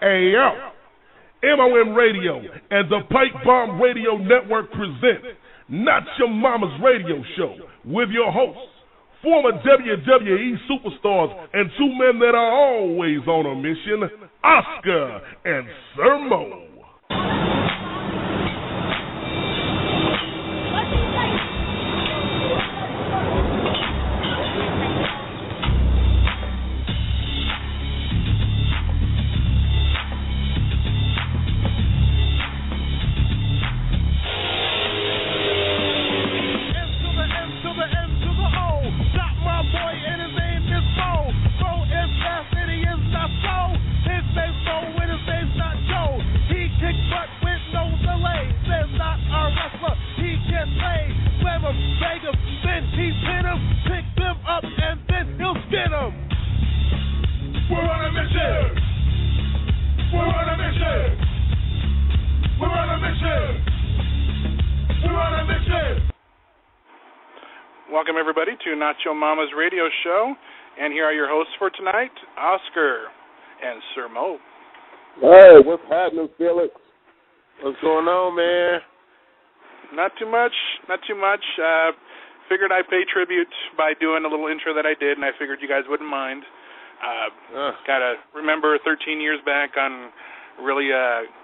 Hey, yo, MOM Radio and the Pipe Bomb Radio Network present Not Your Mama's Radio Show with your hosts, former WWE Superstars and two men that are always on a mission, Oscar and Sir Mo. Welcome, everybody, to Not Your Mama's Radio Show. And here are your hosts for tonight, Oscar and Sir Mo. Hey, what's happening, Felix? What's going on, man? Not too much. Figured I'd pay tribute by doing a little intro that I did, and I figured you guys wouldn't mind. Gotta remember 13 years back on a really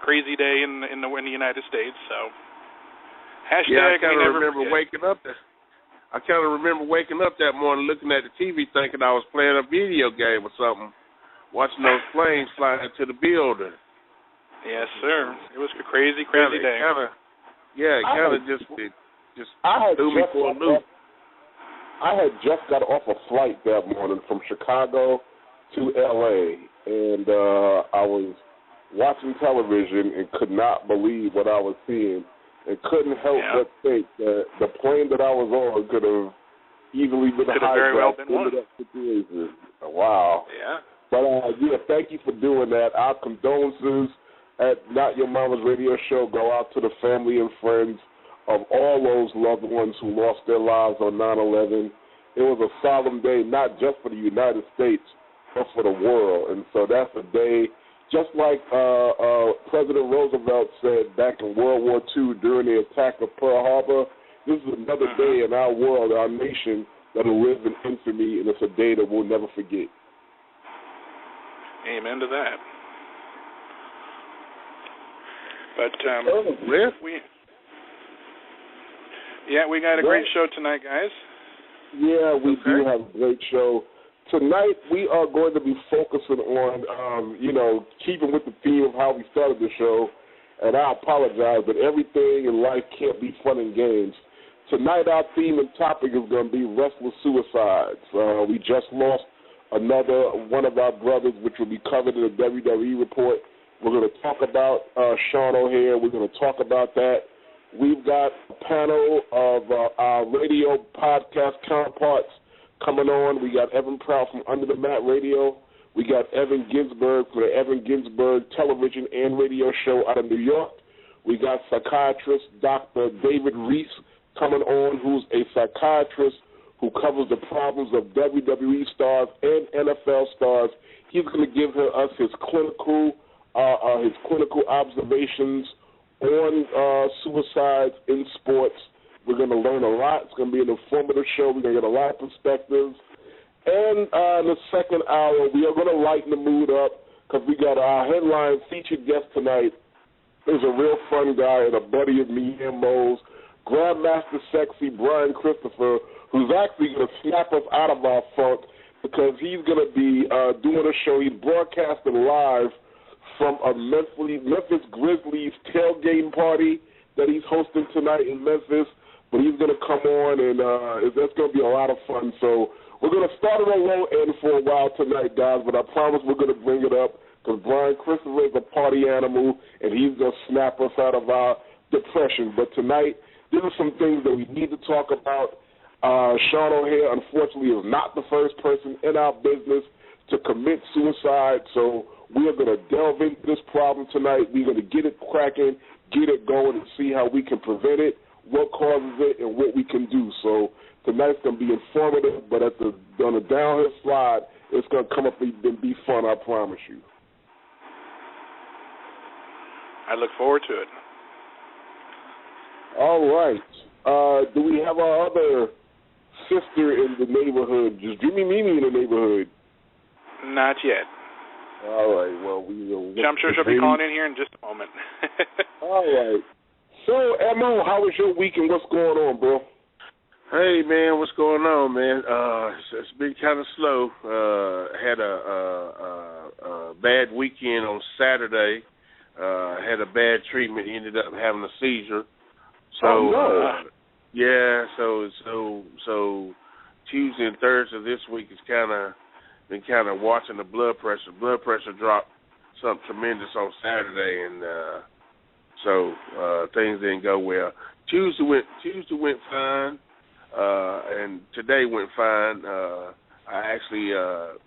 crazy day in the United States, so hashtag I kind of remember waking up that morning looking at the TV thinking I was playing a video game or something, watching those planes fly into the building. Yes, sir. It was a crazy day. Just threw me for a loop. I had just got off a flight that morning from Chicago to L.A., and I was watching television and could not believe what I was seeing. And couldn't help but think that the plane that I was on could have easily been hijacked into that situation. Wow. Yeah. But, thank you for doing that. Our condolences at Not Your Mama's Radio Show go out to the family and friends of all those loved ones who lost their lives on 9/11. It was a solemn day, not just for the United States, but for the world. And so that's a day, just like President Roosevelt said back in World War II during the attack of Pearl Harbor, this is another day in our world, our nation, that will live in infamy, and it's a day that we'll never forget. Amen to that. But we got a great show tonight, guys. Yeah, we do have a great show. Tonight, we are going to be focusing on, keeping with the theme of how we started the show, and I apologize, but everything in life can't be fun and games. Tonight, our theme and topic is going to be restless suicides. We just lost another one of our brothers, which will be covered in the WWE report. We're going to talk about Sean O'Hare. We're going to talk about that. We've got a panel of our radio podcast counterparts coming on. We got Evan Proud from Under the Mat Radio. We got Evan Ginsberg from the Evan Ginsberg television and radio show out of New York. We got psychiatrist Dr. David Reese coming on who's a psychiatrist who covers the problems of WWE stars and NFL stars. He's going to give us his clinical observations on suicides in sports. We're going to learn a lot. It's going to be an informative show. We're going to get a lot of perspectives. And in the second hour, we are going to lighten the mood up because we got our headline featured guest tonight. Is a real fun guy and a buddy of me and Mo's, Grandmaster Sexy Brian Christopher, who's actually going to snap us out of our funk because he's going to be doing a show. He's broadcasting live from a Memphis Grizzlies tailgating party that he's hosting tonight in Memphis. But he's going to come on, and that's going to be a lot of fun. So we're going to start on a low end for a while tonight, guys, but I promise we're going to bring it up because Brian Christopher is a party animal, and he's going to snap us out of our depression. But tonight, there are some things that we need to talk about. Sean O'Hare, unfortunately, is not the first person in our business to commit suicide, so we are going to delve into this problem tonight. We're going to get it cracking, get it going, and see how we can prevent it, what causes it, and what we can do. So tonight's going to be informative, but on the downhill slide, it's going to come up and be fun, I promise you. I look forward to it. All right. Do we have our other sister in the neighborhood, just Jimmy Mimi in the neighborhood? Not yet. All right. Well, we will. I'm sure she'll be calling in here in just a moment. All right. So, Mo, how was your week and what's going on, bro? Hey, man, what's going on, man? It's been kind of slow. Had a bad weekend on Saturday. Had a bad treatment. Ended up having a seizure. So, yeah. So Tuesday and Thursday this week is been watching the blood pressure. Blood pressure dropped something tremendous on Saturday, and so things didn't go well. Tuesday went fine, and today went fine. I actually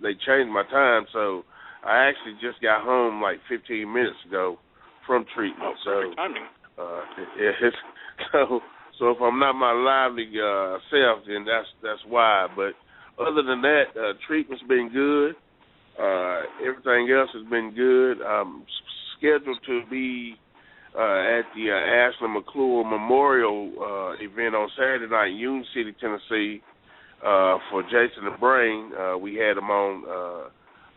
they changed my time, so I actually just got home like 15 minutes ago from treatment. Perfect timing. So if I'm not my lively self, then that's why. But other than that, treatment's been good. Everything else has been good. I'm scheduled to be at the Ashley McClure Memorial event on Saturday night in Union City, Tennessee, for Jason the Brain. We had him on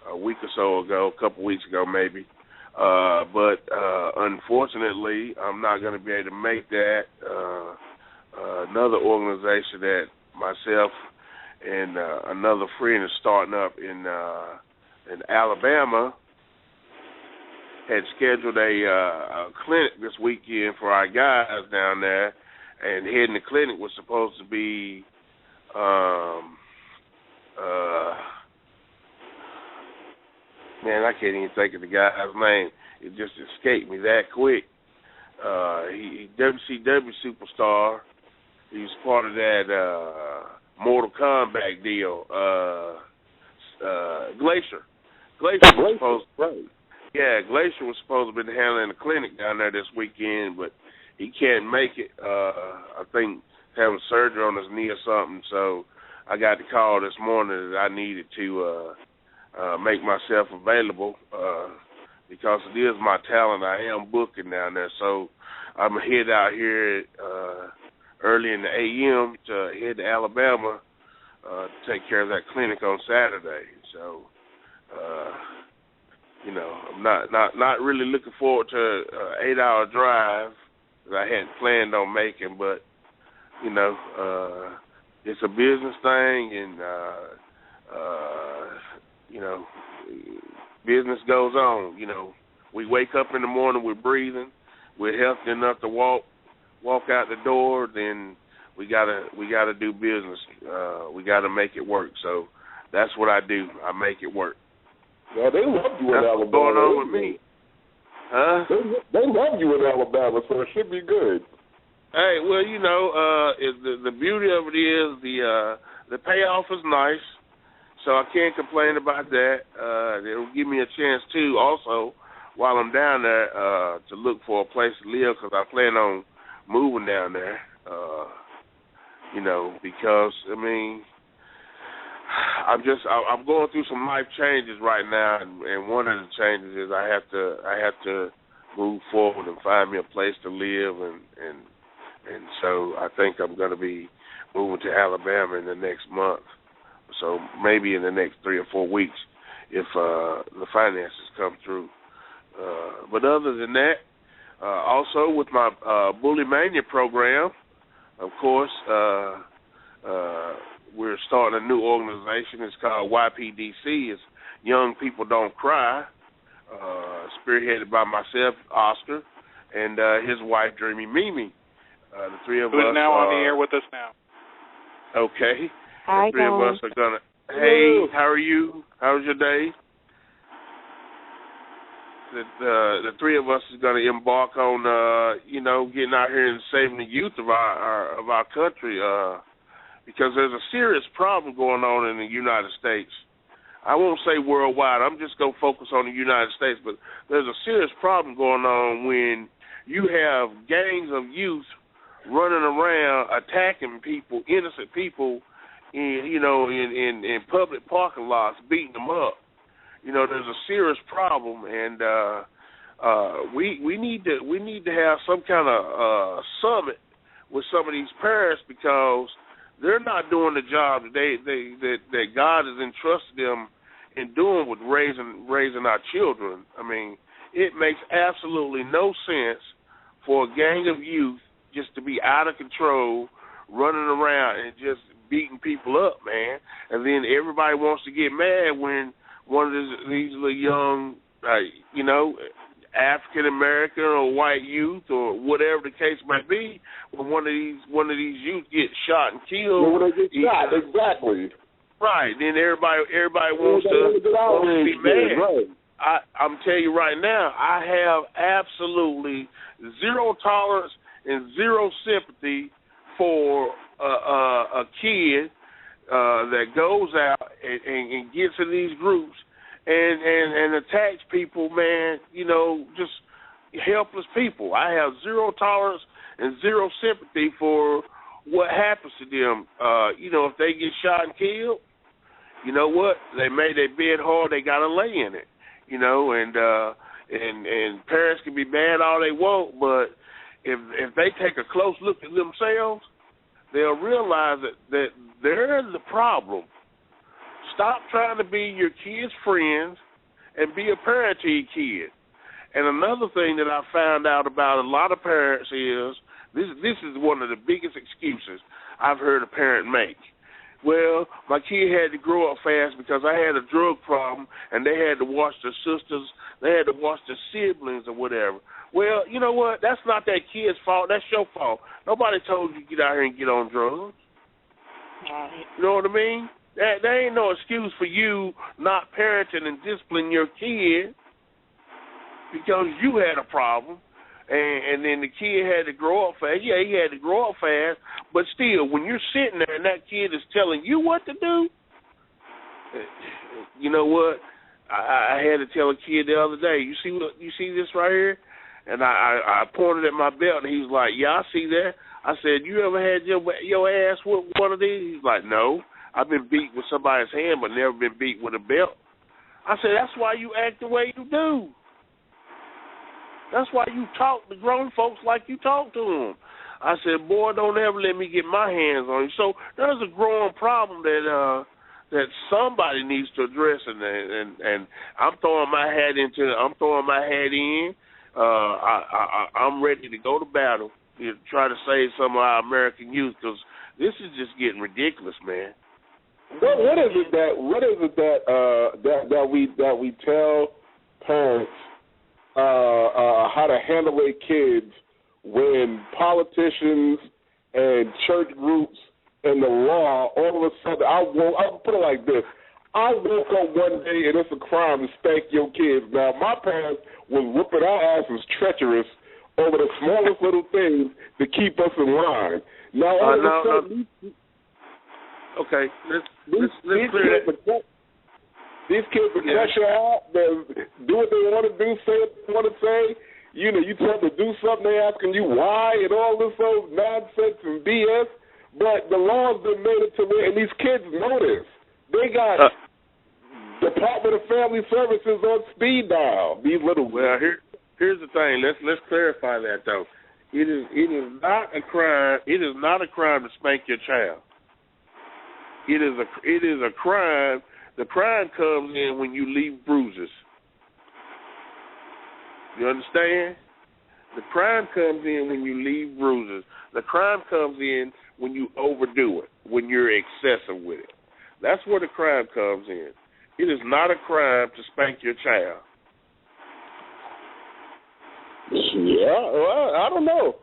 a week or so ago, a couple weeks ago maybe. But unfortunately, I'm not going to be able to make that. Another organization that myself and another friend is starting up in Alabama had scheduled a clinic this weekend for our guys down there, and heading the clinic was supposed to be man, I can't even think of the guy's name. It just escaped me that quick. He WCW Superstar. He was part of that Mortal Kombat deal. Glacier was supposed to, yeah, Glacier was supposed to be handling the clinic down there this weekend, but he can't make it. I think having surgery on his knee or something. So I got the call this morning that I needed to make myself available because it is my talent. I am booking down there, so I'm going to head out here early in the a.m. to head to Alabama to take care of that clinic on Saturday. So, I'm not really looking forward to an 8-hour drive that I hadn't planned on making, but, it's a business thing, and, business goes on. We wake up in the morning, we're breathing, we're healthy enough to walk out the door, then we gotta do business. We gotta make it work. So that's what I do. I make it work. Well, they love you in Alabama. What's going on with me? Huh? They love you in Alabama, so it should be good. Hey, well, the beauty of it is the payoff is nice, so I can't complain about that. It'll give me a chance too, also, while I'm down there, to look for a place to live because I plan on moving down there. because I'm going through some life changes right now, and one of the changes is I have to move forward and find me a place to live, and so I think I'm going to be moving to Alabama in the next month, so maybe in the next 3 or 4 weeks if the finances come through. But other than that, also with my Bully Mania program, of course, we're starting a new organization. It's called YPDC. It's Young People Don't Cry, spearheaded by myself, Oscar, and his wife, Dreamy Mimi. The three of us. Who's now on the air with us now. Okay. Hi, the three guys. of us are going to... Hey, how are you? How's your day? The three of us is going to embark on, getting out here and saving the youth of our country, because there's a serious problem going on in the United States. I won't say worldwide. I'm just going to focus on the United States, but there's a serious problem going on when you have gangs of youth running around attacking people, innocent people, in public parking lots, beating them up. There's a serious problem, and we need to have some kind of summit with some of these parents, because they're not doing the job that God has entrusted them in doing with raising our children. It makes absolutely no sense for a gang of youth just to be out of control, running around and just beating people up, man. And then everybody wants to get mad when one of these little young, African American or white youth or whatever the case might be, when one of these youth get shot and killed. When they get shot, exactly. Right. Then everybody wants to be mad. Right. I'm telling you right now, I have absolutely zero tolerance and zero sympathy for a kid that goes out and gets in these groups and attacks people, man, just helpless people. I have zero tolerance and zero sympathy for what happens to them. If they get shot and killed, you know what? They made their bed hard, they got to lay in it, and parents can be mad all they want, but if they take a close look at themselves, they'll realize that they're the problem. Stop trying to be your kids' friends and be a parent to your kid. And another thing that I found out about a lot of parents is, this is one of the biggest excuses I've heard a parent make. Well, my kid had to grow up fast because I had a drug problem, and they had to watch their sisters, they had to watch their siblings or whatever. Well, you know what? That's not that kid's fault. That's your fault. Nobody told you to get out here and get on drugs. You know what I mean? There ain't no excuse for you not parenting and disciplining your kid because you had a problem, and then the kid had to grow up fast. Yeah, he had to grow up fast, but still, when you're sitting there and that kid is telling you what to do, you know what? I had to tell a kid the other day, you see this right here? And I pointed at my belt, and he was like, yeah, I see that. I said, you ever had your ass with one of these? He's like, no. I've been beat with somebody's hand, but never been beat with a belt. I said, that's why you act the way you do. That's why you talk to grown folks like you talk to them. I said, boy, don't ever let me get my hands on you. So there's a growing problem that somebody needs to address, and I'm throwing my hat in. I'm ready to go to battle to try to save some of our American youth, because this is just getting ridiculous, man. What is it that we tell parents how to handle their kids when politicians and church groups and the law all of a sudden? I'll put it like this. I woke up one day and it's a crime to spank your kids. Now, my parents was whooping our asses treacherous over the smallest little things to keep us in line. Now, all of a sudden, okay, let's clear that. These kids will cuss you out. They do what they want to do, say what they want to say. You tell them to do something, they asking you why and all this old nonsense and BS. but the law's been made it to where, and these kids know this. They got Department of Family Services on speed dial. These little. Well, here's the thing. Let's clarify that though. It is not a crime. It is not a crime to spank your child. It is a crime. The crime comes in when you leave bruises. You understand? The crime comes in when you leave bruises. The crime comes in when you overdo it, when you're excessive with it. That's where the crime comes in. It is not a crime to spank your child. Yeah, well, I don't know.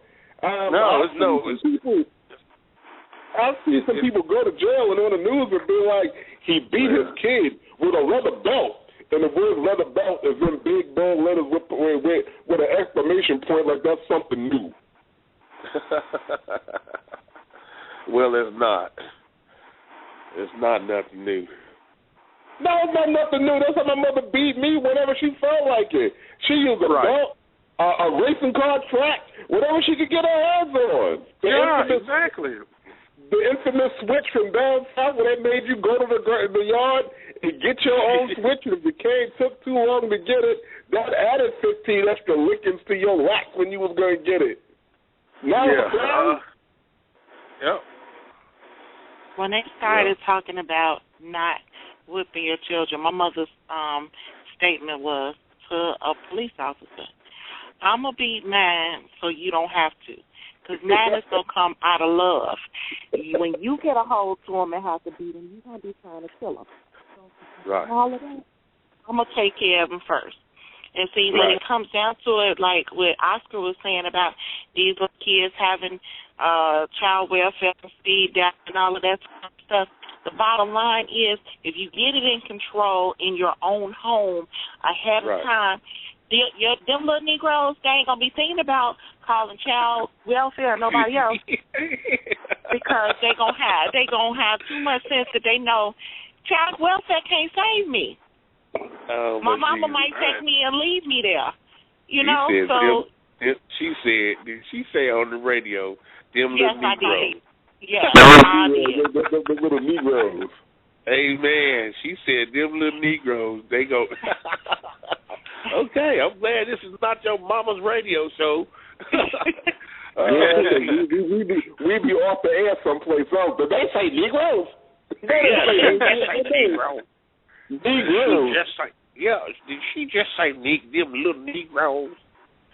I've seen some people go to jail and on the news and be like, he beat his kid with a leather belt. And the word leather belt is in big, bold letters with an exclamation point like that's something new. Well, it's not. It's not nothing new. No, it's not nothing new. That's how my mother beat me whenever she felt like it. She used a belt, a racing car track, whatever she could get her hands on. Exactly. The infamous switch from down south where they made you go to the yard and get your own switch. And if the cane took too long to get it, that added 15 extra lickings to your rack when you was going to get it. Now Yep. When they started talking about not whipping your children, my mother's statement was to a police officer, I'm going to beat mine so you don't have to. Because mine is going to come out of love. When you get a hold to him and have to beat him, you're going to be trying to kill him. Right. All of that, I'm going to take care of him first. And see, when it comes down to it, like what Oscar was saying about these little kids having child welfare and speed down and all of that stuff, the bottom line is if you get it in control in your own home ahead of time, them little Negroes, they ain't going to be thinking about calling child welfare or nobody else because they gonna have too much sense that they know child welfare can't save me. My mama might take me and leave me there. You know, so did she say on the radio, them little Negroes? Yes, I did. The little Negroes. Amen. She said them little Negroes, they go. Okay, I'm glad this is not your mama's radio show. we be off the air someplace else. Did they say Negroes? They say Negroes. Negroes. Did she just say them little Negroes?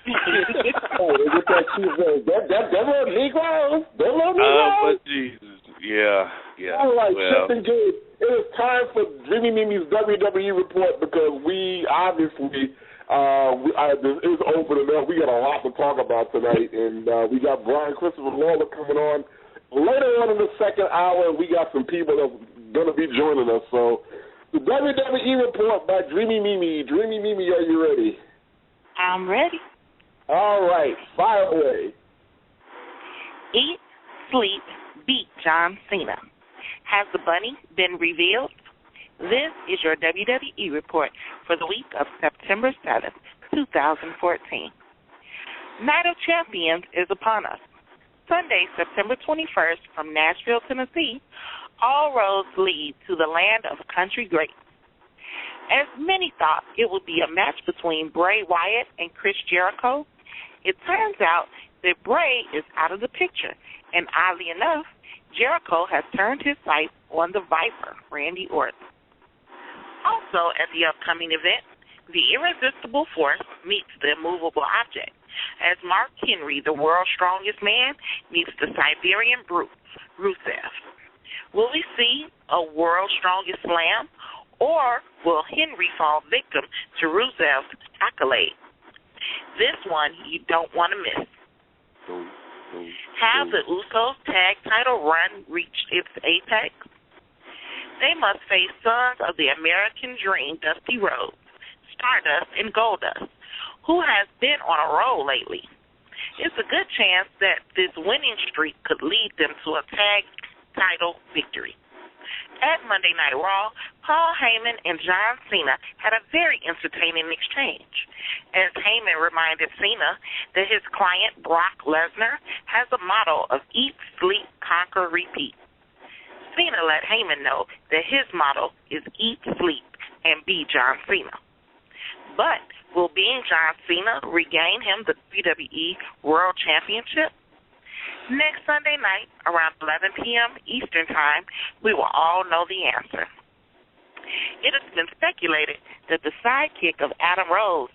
With that she said, that little Negroes? Them little Negroes? But Jesus, yeah. All right, well. Sept and Gabe, it is time for Dreamy Mimi's WWE report because we obviously it was open enough. We got a lot to talk about tonight, and we got Brian Christopher Lawler coming on later on in the second hour. We got some people that are going to be joining us. So, the WWE report by Dreamy Mimi. Dreamy Mimi, are you ready? I'm ready. All right, fire away. Eat, sleep, beat John Cena. Has the bunny been revealed? This is your WWE report for the week of September 7th, 2014. Night of Champions is upon us. Sunday, September 21st, from Nashville, Tennessee, all roads lead to the land of country greats. As many thought it would be a match between Bray Wyatt and Chris Jericho, it turns out that Bray is out of the picture, and oddly enough, Jericho has turned his sights on the Viper, Randy Orton. Also at the upcoming event, the irresistible force meets the immovable object, as Mark Henry, the world's strongest man, meets the Siberian brute, Rusev. Will we see a world's strongest slam, or will Henry fall victim to Rusev's accolade? This one you don't want to miss. Have the Usos tag title run reached its apex? They must face sons of the American Dream, Dusty Rhodes, Stardust, and Goldust, who has been on a roll lately. It's a good chance that this winning streak could lead them to a tag title victory. At Monday Night Raw, Paul Heyman and John Cena had a very entertaining exchange, as Heyman reminded Cena that his client, Brock Lesnar, has a motto of eat, sleep, conquer, repeat. Cena let Heyman know that his motto is eat, sleep, and be John Cena. But will being John Cena regain him the WWE World Championship? Next Sunday night, around 11 p.m. Eastern Time, we will all know the answer. It has been speculated that the sidekick of Adam Rose,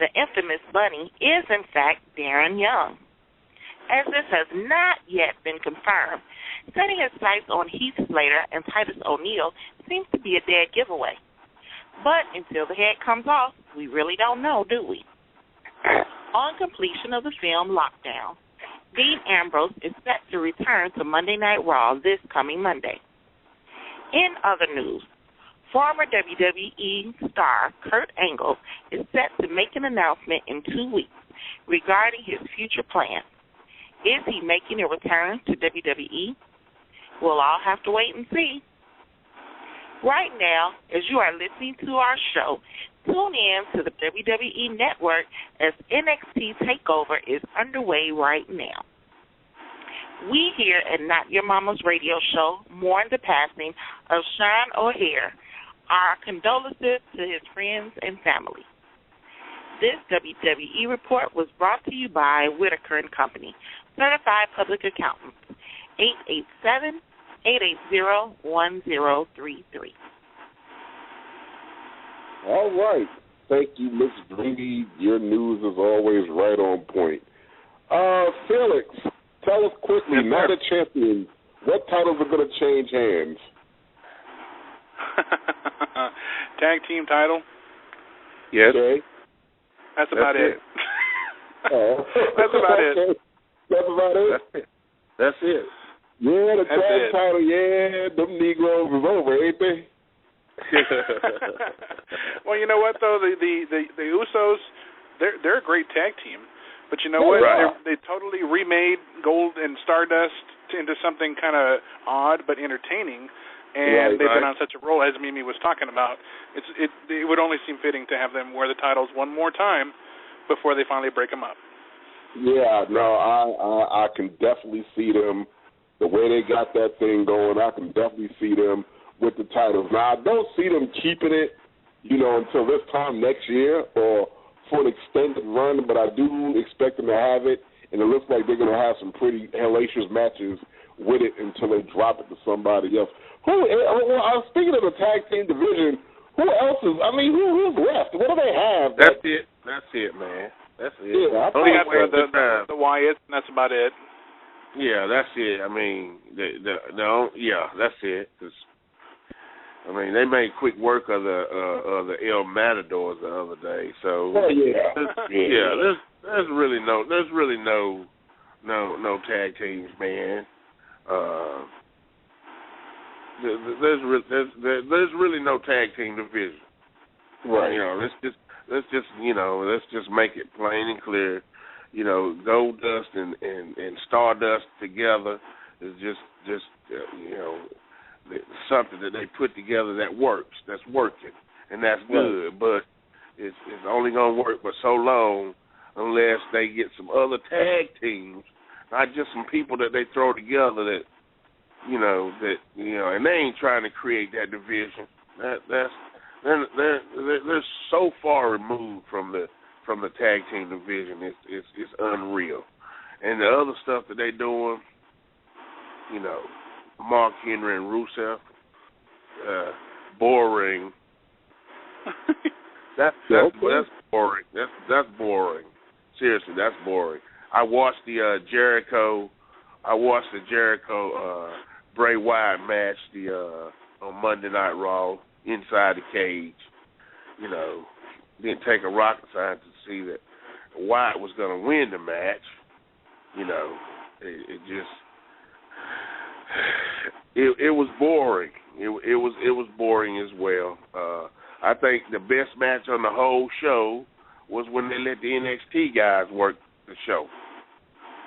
the infamous Bunny, is in fact Darren Young. As this has not yet been confirmed, setting his sights on Heath Slater and Titus O'Neil seems to be a dead giveaway. But until the head comes off, we really don't know, do we? On completion of the film Lockdown, Dean Ambrose is set to return to Monday Night Raw this coming Monday. In other news, former WWE star Kurt Angle is set to make an announcement in 2 weeks regarding his future plans. Is he making a return to WWE? We'll all have to wait and see. Right now, as you are listening to our show, tune in to the WWE Network as NXT TakeOver is underway right now. We here at Not Your Mama's Radio Show mourn the passing of Sean O'Hare. Our condolences to his friends and family. This WWE report was brought to you by Whitaker & Company, Certified Public Accountants, 887-880-1033. All right. Thank you, Miss Brady. Your news is always right on point. Felix, tell us quickly, now the champion, what titles are going to change hands? Tag team title? Yes. Okay. That's about it. That's about it. That's about it? That's it. Yeah, the tag title, yeah, them Negroes is over, ain't they? Well, you know what, though? The Usos, they're a great tag team. But you know what? Right. They totally remade Gold and Stardust into something kind of odd but entertaining. And they've been on such a roll, as Mimi was talking about. It would only seem fitting to have them wear the titles one more time before they finally break them up. Yeah, no, I can definitely see them, the way they got that thing going, I can definitely see them with the titles. Now, I don't see them keeping it, until this time next year or for an extended run, but I do expect them to have it, and it looks like they're going to have some pretty hellacious matches with it until they drop it to somebody else. Speaking of the tag team division, who else is? Who's left? What do they have? That's it, man. That's it. Yeah, they got the Wyatts, and that's about it. Yeah, that's it. That's it. 'Cause, they made quick work of the El Matadors the other day. So there's really no tag teams, man. There's really no tag team division. Right. Let's just make it plain and clear. Goldust and Stardust together is just something that they put together that works, that's working, and that's good. Right. But it's only gonna work for so long unless they get some other tag teams, not just some people that they throw together that. And they ain't trying to create that division. They're so far removed from the tag team division. It's unreal. And the other stuff that they doing, Mark Henry and Rusev, boring. That's boring. That's boring. Seriously, that's boring. I watched the Jericho Bray Wyatt match on Monday Night Raw inside the cage. Didn't take a rocket scientist to see that Wyatt was going to win the match. It was boring. It was boring as well. I think the best match on the whole show was when they let the NXT guys work the show.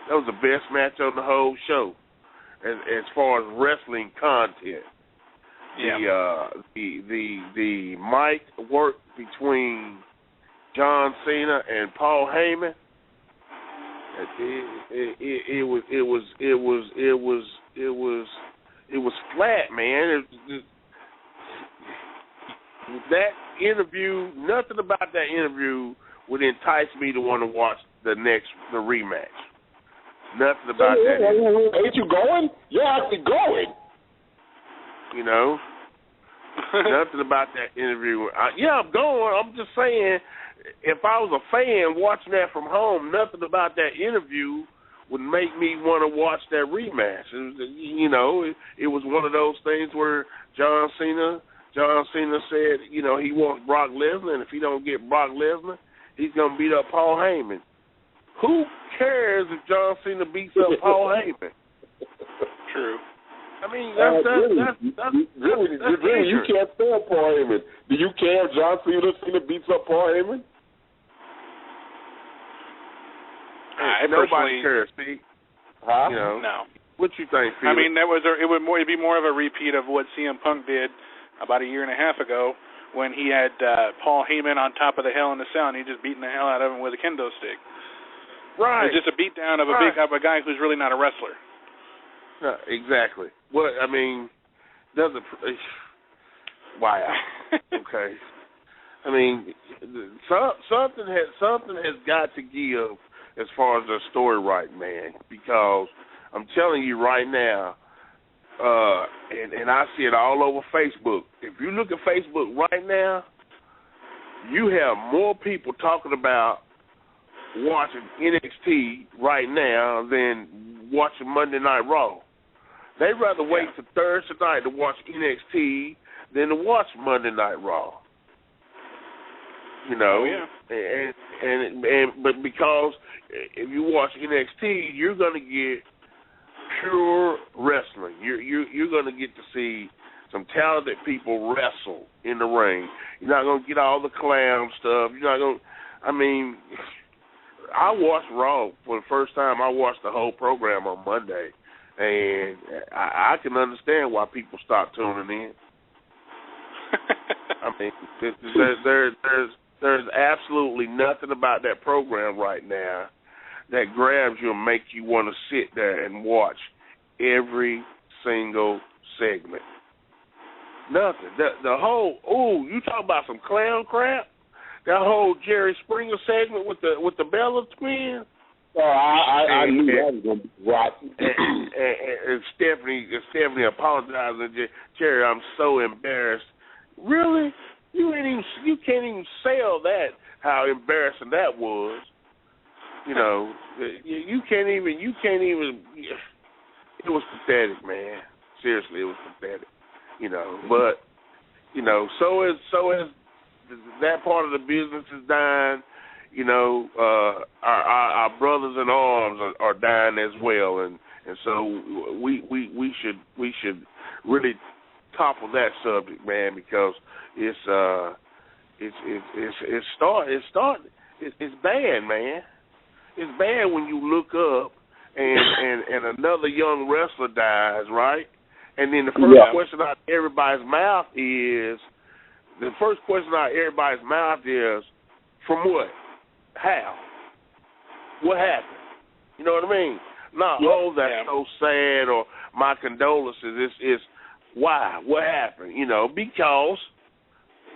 That was the best match on the whole show. As far as wrestling content, the mic work between John Cena and Paul Heyman. It was flat, man. That interview, nothing about that interview would entice me to want to watch the rematch. Nothing about that. Ain't you going? You're actually going. You know, nothing about that interview. I'm going. I'm just saying, if I was a fan watching that from home, nothing about that interview would make me want to watch that rematch. It was one of those things where John Cena said, he wants Brock Lesnar, and if he don't get Brock Lesnar, he's going to beat up Paul Heyman. Who cares if John Cena beats up Paul Heyman? True. I mean, that's you can't stand Paul Heyman. Do you care if John Cena beats up Paul Heyman? Nobody cares, Pete. Huh? No. What you think, Pete? I mean, it'd be more of a repeat of what CM Punk did about a year and a half ago when he had Paul Heyman on top of the Hell in the Cell and he just beating the hell out of him with a kendo stick. Right. It's just a beatdown of a guy who's really not a wrestler. No, exactly. What I mean, doesn't. Wow. Okay. I mean, something has got to give as far as the story, right, man? Because I'm telling you right now, and I see it all over Facebook. If you look at Facebook right now, you have more people talking about watching NXT right now than watching Monday Night Raw. They'd rather wait till Thursday night to watch NXT than to watch Monday Night Raw. But because if you watch NXT, you're going to get pure wrestling. You're going to get to see some talented people wrestle in the ring. You're not going to get all the clown stuff. You're not going. I mean, I watched Raw for the first time. I watched the whole program on Monday, and I can understand why people stop tuning in. I mean, there's absolutely nothing about that program right now that grabs you and makes you want to sit there and watch every single segment. Nothing. The whole you talk about some clown crap. That whole Jerry Springer segment with the Bella twins. Oh, I knew that was going to be rotten. And Stephanie apologizing to Jerry. I'm so embarrassed. Really? You can't even sell that. How embarrassing that was. You can't even. It was pathetic, man. Seriously, it was pathetic. But so is that part of the business is dying. Our brothers in arms are dying as well, and so we should really topple that subject, man, because it's bad, man. It's bad when you look up and another young wrestler dies, right? And then the first question out of everybody's mouth is, from what? How? What happened? You know what I mean? Not, that's so sad, or my condolences. It's why? What happened? Because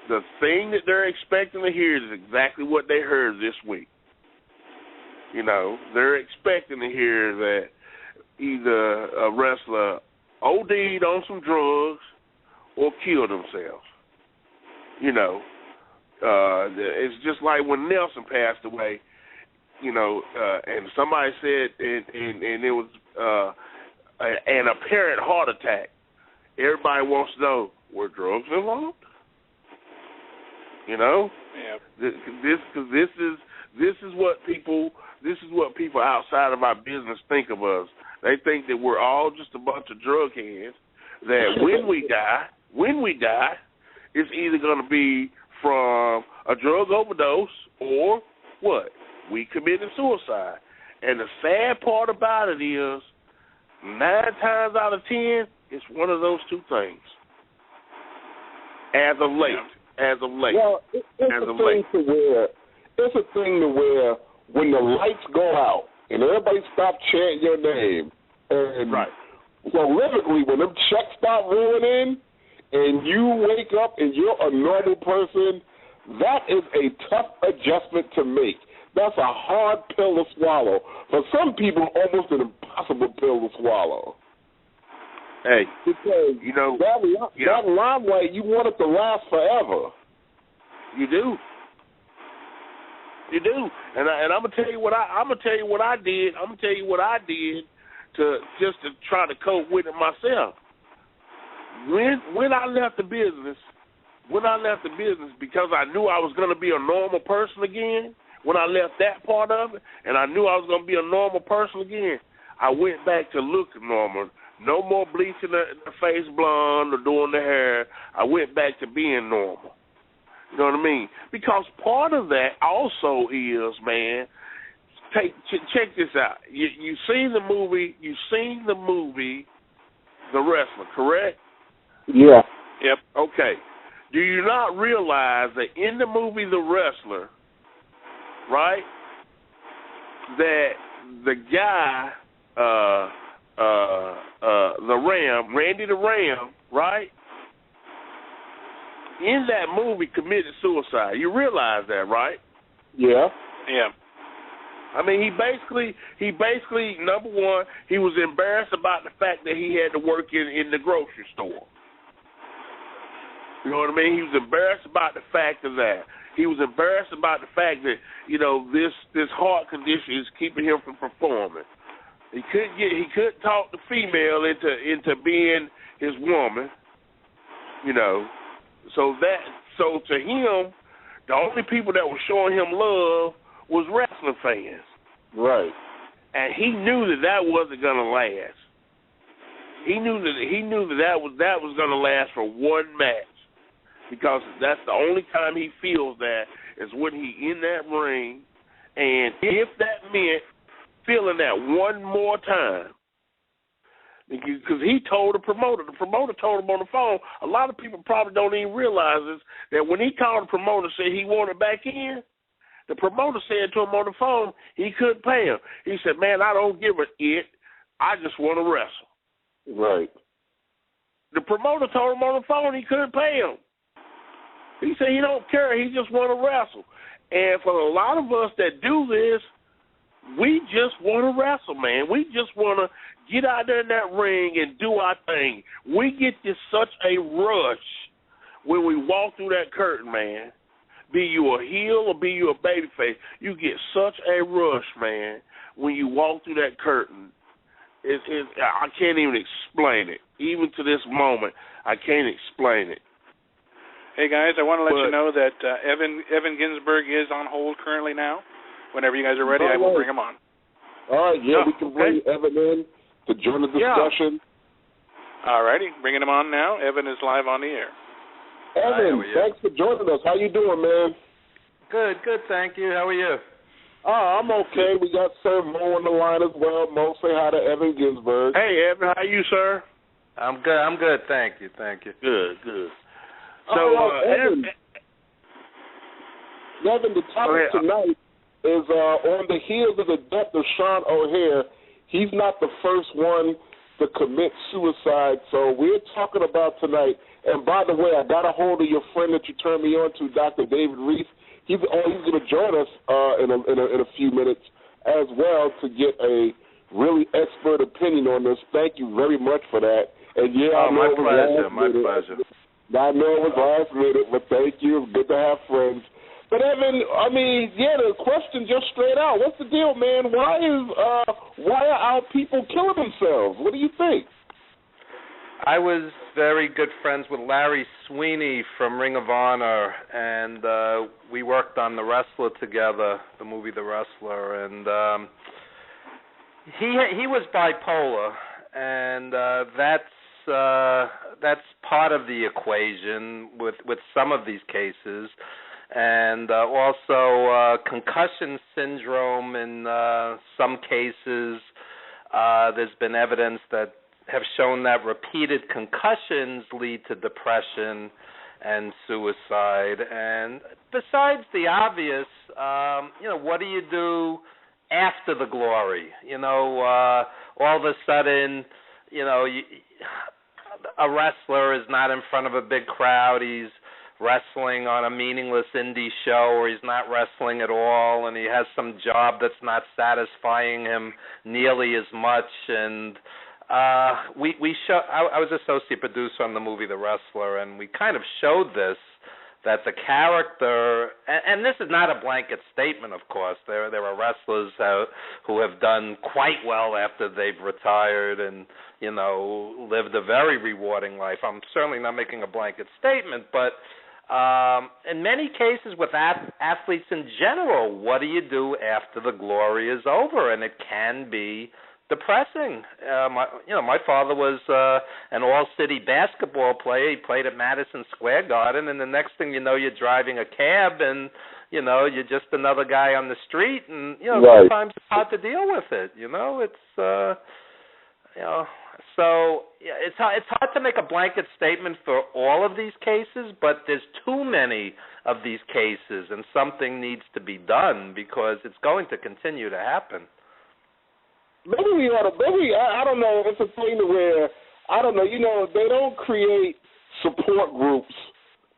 the thing that they're expecting to hear is exactly what they heard this week. They're expecting to hear that either a wrestler OD'd on some drugs or killed themselves. It's just like when Nelson passed away, and somebody said, and it was an apparent heart attack. Everybody wants to know, were drugs involved? This is what people outside of our business think of us. They think that we're all just a bunch of drug heads. That when we die, it's either going to be from a drug overdose or what? We committed suicide. And the sad part about it is 9 times out of 10, it's one of those two things. As of late. Well, it's a thing to where when the lights go out and everybody stop chanting your name, and prolifically when them checks start rolling in, and you wake up and you're a normal person, that is a tough adjustment to make. That's a hard pill to swallow. For some people, almost an impossible pill to swallow. Hey, because that limelight, you want it to last forever. You do. And I'm gonna tell you what I did. I'm gonna tell you what I did to try to cope with it myself. When I left the business, because I knew I was going to be a normal person again, when I left that part of it, and I knew I was going to be a normal person again, I went back to looking normal. No more bleaching the face blonde or doing the hair. I went back to being normal. You know what I mean? Because part of that also is, man, check this out. You seen the movie, The Wrestler, correct? Yeah. Yep. Okay. Do you not realize that in the movie The Wrestler, right, that the guy, Randy the Ram, right, in that movie committed suicide. You realize that, right? Yeah. Yeah. I mean, he basically, number one, he was embarrassed about the fact that he had to work in the grocery store. You know what I mean? He was embarrassed about the fact of that. He was embarrassed about the fact that, this heart condition is keeping him from performing. He couldn't talk the female into being his woman, So to him, the only people that were showing him love was wrestling fans. Right. And he knew that wasn't gonna last. He knew that was gonna last for one match. Because that's the only time he feels that is when he in that ring, and if that meant feeling that one more time, because he told the promoter told him on the phone. A lot of people probably don't even realize this, that when he called the promoter and said he wanted back in, the promoter said to him on the phone he couldn't pay him. He said, "Man, I don't give a it. I just want to wrestle." Right. The promoter told him on the phone he couldn't pay him. He said he don't care. He just want to wrestle. And for a lot of us that do this, we just want to wrestle, man. We just want to get out there in that ring and do our thing. We get this such a rush when we walk through that curtain, man. Be you a heel or be you a babyface, you get such a rush, man, when you walk through that curtain. I can't even explain it. Even to this moment, I can't explain it. Hey, guys, I want to let you know that Evan Ginsberg is on hold currently now. Whenever you guys are ready, I will bring him on. All right, we can bring Evan in to join the discussion. Yeah. All righty, bringing him on now. Evan is live on the air. Evan, thanks for joining us. How you doing, man? Good, thank you. How are you? I'm okay. We got Sir Mo on the line as well. Mo, say hi to Evan Ginsberg. Hey, Evan, how are you, sir? I'm good. Thank you. Good. So, Evan, the topic tonight is on the heels of the death of Sean O'Hare. He's not the first one to commit suicide, so we're talking about tonight. And by the way, I got a hold of your friend that you turned me on to, Dr. David Reese. He's going to join us in a few minutes as well to get a really expert opinion on this. Thank you very much for that. And my pleasure. I know it was last minute, but thank you. It's good to have friends. But Evan, the question just straight out. What's the deal, man? Why are our people killing themselves? What do you think? I was very good friends with Larry Sweeney from Ring of Honor, and we worked on The Wrestler together, the movie The Wrestler, and he was bipolar, and that's part of the equation with some of these cases, and also concussion syndrome in some cases. There's been evidence that have shown that repeated concussions lead to depression, and suicide. And besides the obvious, what do you do after the glory? All of a sudden, a wrestler is not in front of a big crowd. He's wrestling on a meaningless indie show, or he's not wrestling at all, and he has some job that's not satisfying him nearly as much. And I was associate producer on the movie The Wrestler, and we kind of showed this, that the character, and this is not a blanket statement, of course. There are wrestlers who have done quite well after they've retired and, lived a very rewarding life. I'm certainly not making a blanket statement, but in many cases with athletes in general, what do you do after the glory is over? And it can be depressing. My father was an all-city basketball player. He played at Madison Square Garden, and the next thing you know, you're driving a cab, and you're just another guy on the street, and right. Sometimes it's hard to deal with it. So it's hard to make a blanket statement for all of these cases, but there's too many of these cases, and something needs to be done because it's going to continue to happen. Maybe I don't know, it's a thing to where, I don't know, they don't create support groups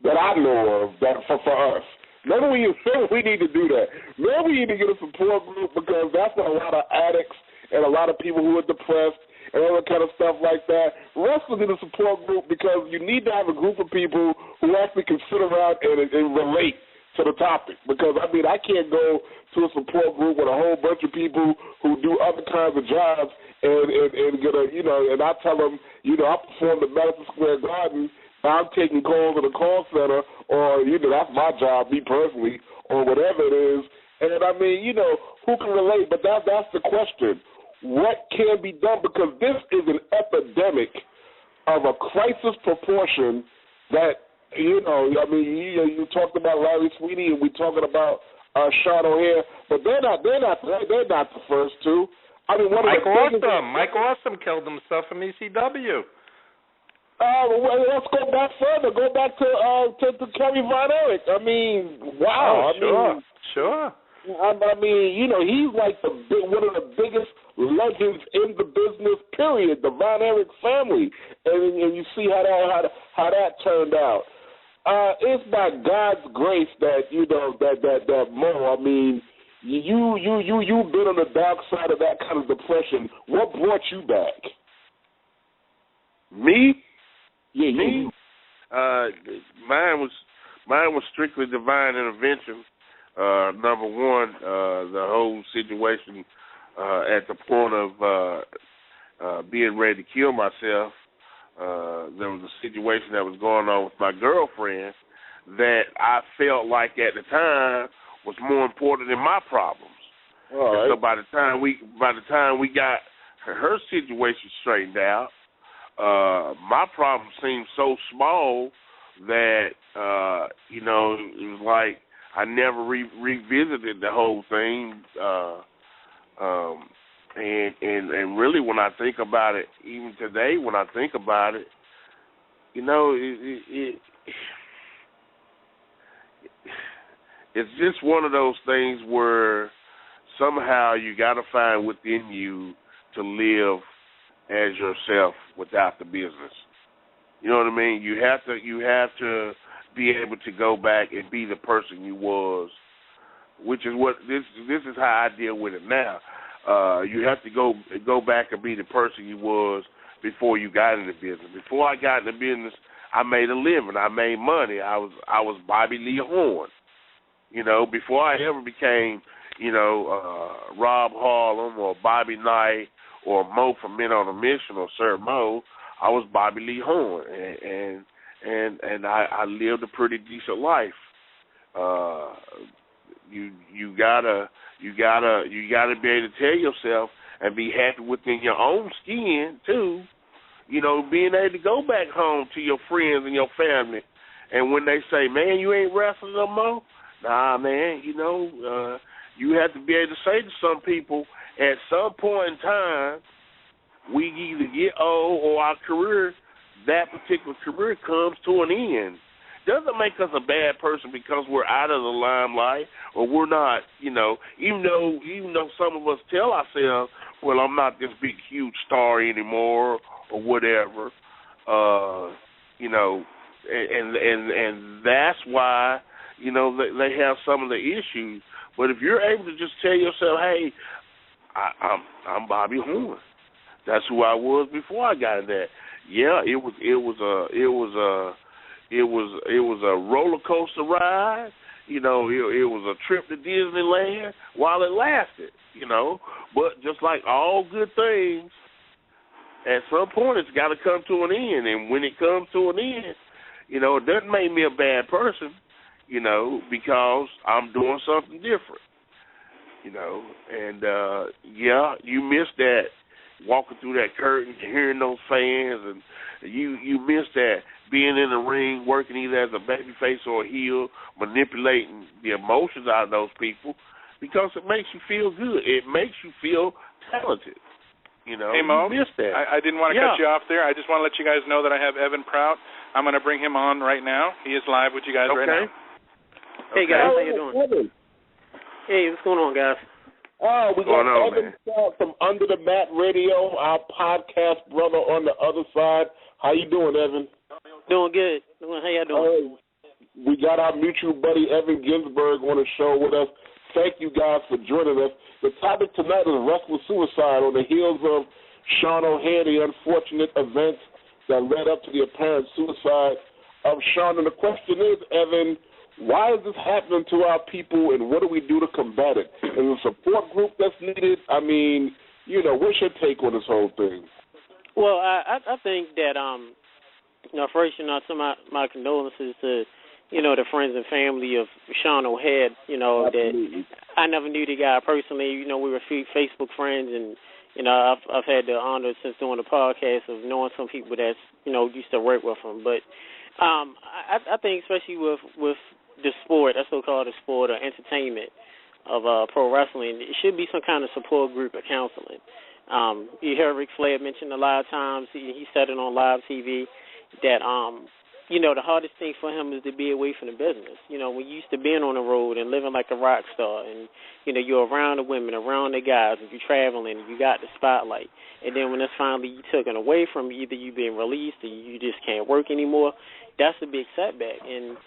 that I know of that for us. Maybe we need to do that. Maybe we need to get a support group, because that's what a lot of addicts and a lot of people who are depressed and all that kind of stuff like that. Wrestlers need a support group, because you need to have a group of people who actually can sit around and relate to the topic. Because, I can't go to a support group with a whole bunch of people who do other kinds of jobs and get a, and I tell them, I performed at Madison Square Garden, I'm taking calls at a call center, or, that's my job, me personally, or whatever it is. And, who can relate? But that's the question. What can be done? Because this is an epidemic of a crisis proportion that, you talked about Larry Sweeney, and we're talking about Sean O'Hare, but they're not the first two. Mike Awesome killed himself from ECW. Well, let's go back further. Go back to Kerry Von Erich. Wow. Sure. He's like one of the biggest legends in the business, period, the Von Erich family. And you see how that turned out. It's by God's grace that, that Mo, you've been on the dark side of that kind of depression. What brought you back? Me? Yeah, me. Mine was strictly divine intervention. Number one, the whole situation at the point of being ready to kill myself. There was a situation that was going on with my girlfriend that I felt like at the time was more important than my problems. All right. So by the time we got her situation straightened out, my problem seemed so small that it was like I never revisited the whole thing. And really, when I think about it, even today, when I think about it, it's just one of those things where somehow you got to find within you to live as yourself without the business. You know what I mean? You have to be able to go back and be the person you was, which is what this is how I deal with it now. You have to go back and be the person you was before you got in the business. Before I got in the business, I made a living. I made money. I was Bobby Lee Horn. Before I ever became, Rob Harlem or Bobby Knight or Mo from Men on a Mission or Sir Mo, I was Bobby Lee Horn, and I lived a pretty decent life. You gotta be able to tell yourself and be happy within your own skin too. Being able to go back home to your friends and your family, and when they say, "Man, you ain't wrestling no more," nah, man. You have to be able to say to some people, at some point in time, we either get old or our career, that particular career comes to an end. doesn't make us a bad person because we're out of the limelight or we're not, even though some of us tell ourselves, well, I'm not this big, huge star anymore or whatever, and that's why, they have some of the issues. But if you're able to just tell yourself, hey, I'm Bobby Horn. That's who I was before I got in that. Yeah, it was a roller coaster ride. It was a trip to Disneyland while it lasted. But just like all good things, at some point it's got to come to an end. And when it comes to an end, it doesn't make me a bad person. Because I'm doing something different. And you miss that walking through that curtain, hearing those fans, and you miss that being in the ring, working either as a babyface or a heel, manipulating the emotions out of those people, because it makes you feel good. It makes you feel talented. Hey, Mo, you miss that. I didn't want to cut you off there. I just want to let you guys know that I have Evan Prout. I'm going to bring him on right now. He is live with you guys right now. Hey, guys, how you doing? Hey, what's going on, guys? We got Evan from Under the Mat Radio, our podcast brother on the other side. How you doing, Evan? Doing good. How you doing? We got our mutual buddy Evan Ginsberg on the show with us. Thank you guys for joining us. The topic tonight is wrestler suicide on the heels of Sean O'Hare, the unfortunate events that led up to the apparent suicide of Sean. And the question is, Evan, why is this happening to our people, and what do we do to combat it? Is there a support group that's needed? I mean, what's your take on this whole thing? Well, I think that, first, send my condolences to, the friends and family of Sean O'Hare, Absolutely. That I never knew the guy personally. We were Facebook friends, and, I've had the honor since doing the podcast of knowing some people that's, used to work with him. But I think especially with the sport, that's so-called the sport or entertainment of pro wrestling, it should be some kind of support group or counseling. You heard Ric Flair mention a lot of times, he said it on live TV, that, the hardest thing for him is to be away from the business. When you used to being on the road and living like a rock star and, you're around the women, around the guys, and you're traveling and you got the spotlight. And then when it's finally taken away from you, either you being released or you just can't work anymore, that's a big setback. And,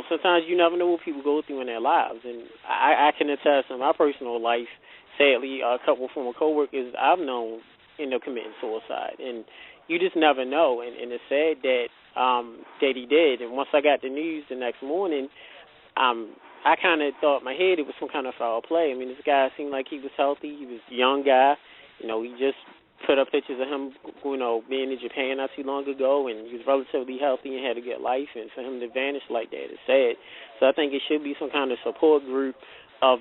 sometimes you never know what people go through in their lives. And I can attest in my personal life, sadly, a couple of former coworkers I've known, committing suicide. And you just never know. And it's sad that he did. And once I got the news the next morning, I kind of thought in my head it was some kind of foul play. I mean, this guy seemed like he was healthy. He was a young guy. He just put up pictures of him, being in Japan not too long ago, and he was relatively healthy and had a good life, and for him to vanish like that is sad. So I think it should be some kind of support group of,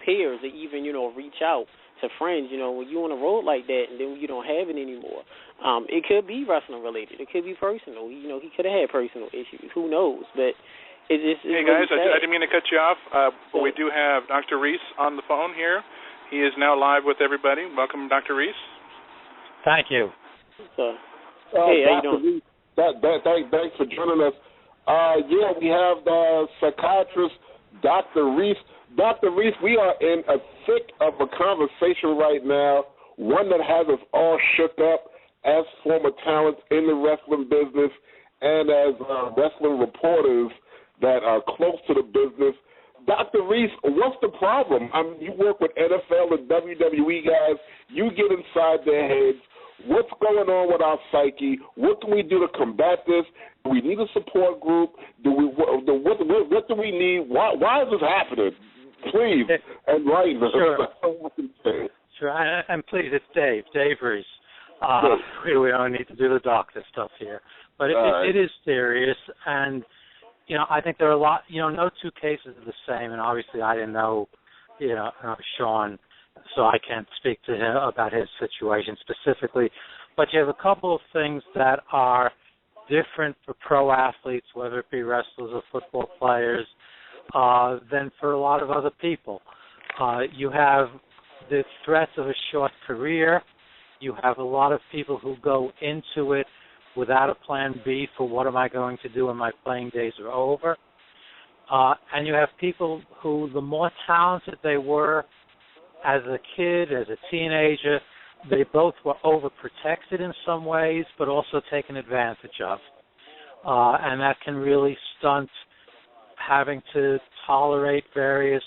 peers that even, reach out to friends, when you on a road like that and then you don't have it anymore. It could be wrestling related. It could be personal. He could have had personal issues. Who knows? But it's hey, really guys, I didn't mean to cut you off, but we do have Dr. Reese on the phone here. He is now live with everybody. Welcome, Dr. Reese. Thank you. So, hey, how you doing? Thanks for joining us. We have the psychiatrist, Dr. Reese. Dr. Reese, we are in a thick of a conversation right now, one that has us all shook up as former talents in the wrestling business and as wrestling reporters that are close to the business. Dr. Reese, what's the problem? You work with NFL and WWE guys. You get inside their heads. What's going on with our psyche? What can we do to combat this? Do we need a support group? What do we need? Why is this happening? Please, enlighten us. Sure, and please, it's Dave Reese. We don't need to do the doctor stuff here. But it is serious, and, I think there are a lot, no two cases are the same, and obviously I didn't know, Sean, so I can't speak to him about his situation specifically. But you have a couple of things that are different for pro athletes, whether it be wrestlers or football players, than for a lot of other people. You have the threats of a short career. You have a lot of people who go into it without a plan B for what am I going to do when my playing days are over. And you have people who, the more talented they were as a kid, as a teenager, they both were overprotected in some ways, but also taken advantage of. And that can really stunt having to tolerate various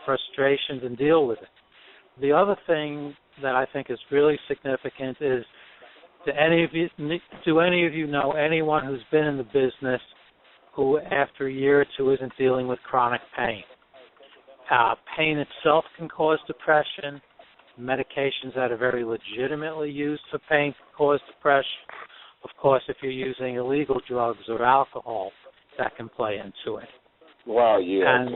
frustrations and deal with it. The other thing that I think is really significant is, do any of you know anyone who's been in the business who after a year or two isn't dealing with chronic pain? Pain itself can cause depression. Medications that are very legitimately used for pain can cause depression. Of course, if you're using illegal drugs or alcohol, that can play into it. Wow, yeah.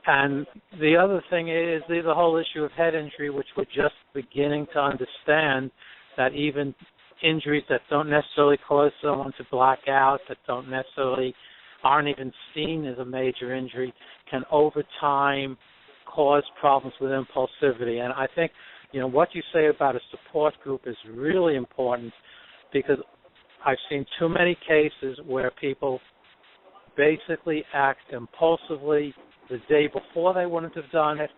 And the other thing is the whole issue of head injury, which we're just beginning to understand, that even injuries that don't necessarily cause someone to black out, that aren't even seen as a major injury, can over time cause problems with impulsivity. And I think, what you say about a support group is really important, because I've seen too many cases where people basically act impulsively the day before they wouldn't have done it.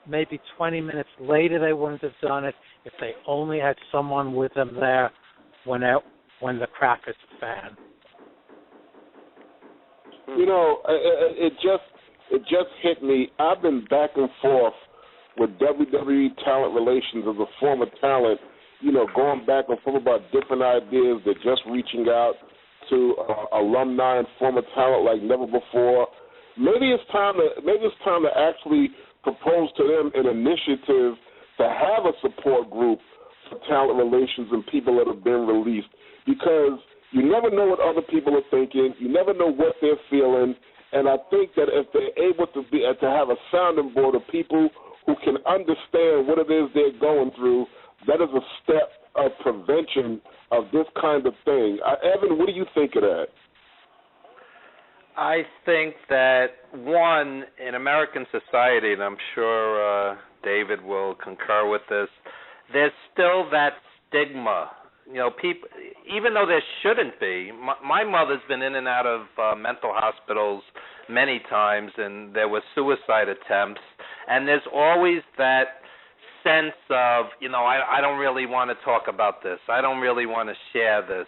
Maybe 20 minutes later they wouldn't have done it if they only had someone with them there when the crap hits the fan. It just hit me. I've been back and forth with WWE talent relations as a former talent, going back and forth about different ideas. They're just reaching out to alumni and former talent like never before. Maybe it's time to actually propose to them an initiative to have a support group for talent relations and people that have been released, because you never know what other people are thinking. You never know what they're feeling. And I think that if they're able to have a sounding board of people who can understand what it is they're going through, that is a step of prevention of this kind of thing. Evan, what do you think of that? I think that, one, in American society, and I'm sure David will concur with this, there's still that stigma. People, even though there shouldn't be, my mother's been in and out of mental hospitals many times, and there were suicide attempts, and there's always that sense of, I don't really want to talk about this. I don't really want to share this.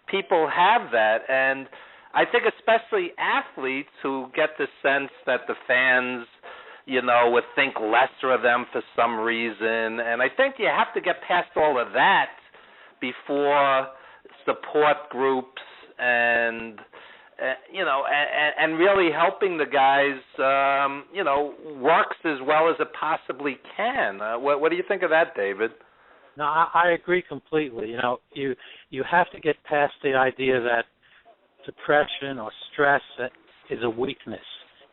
People have that, and I think especially athletes who get the sense that the fans, would think lesser of them for some reason. And I think you have to get past all of that before support groups and really helping the guys, works as well as it possibly can. What do you think of that, David? No, I agree completely. You have to get past the idea that depression or stress is a weakness.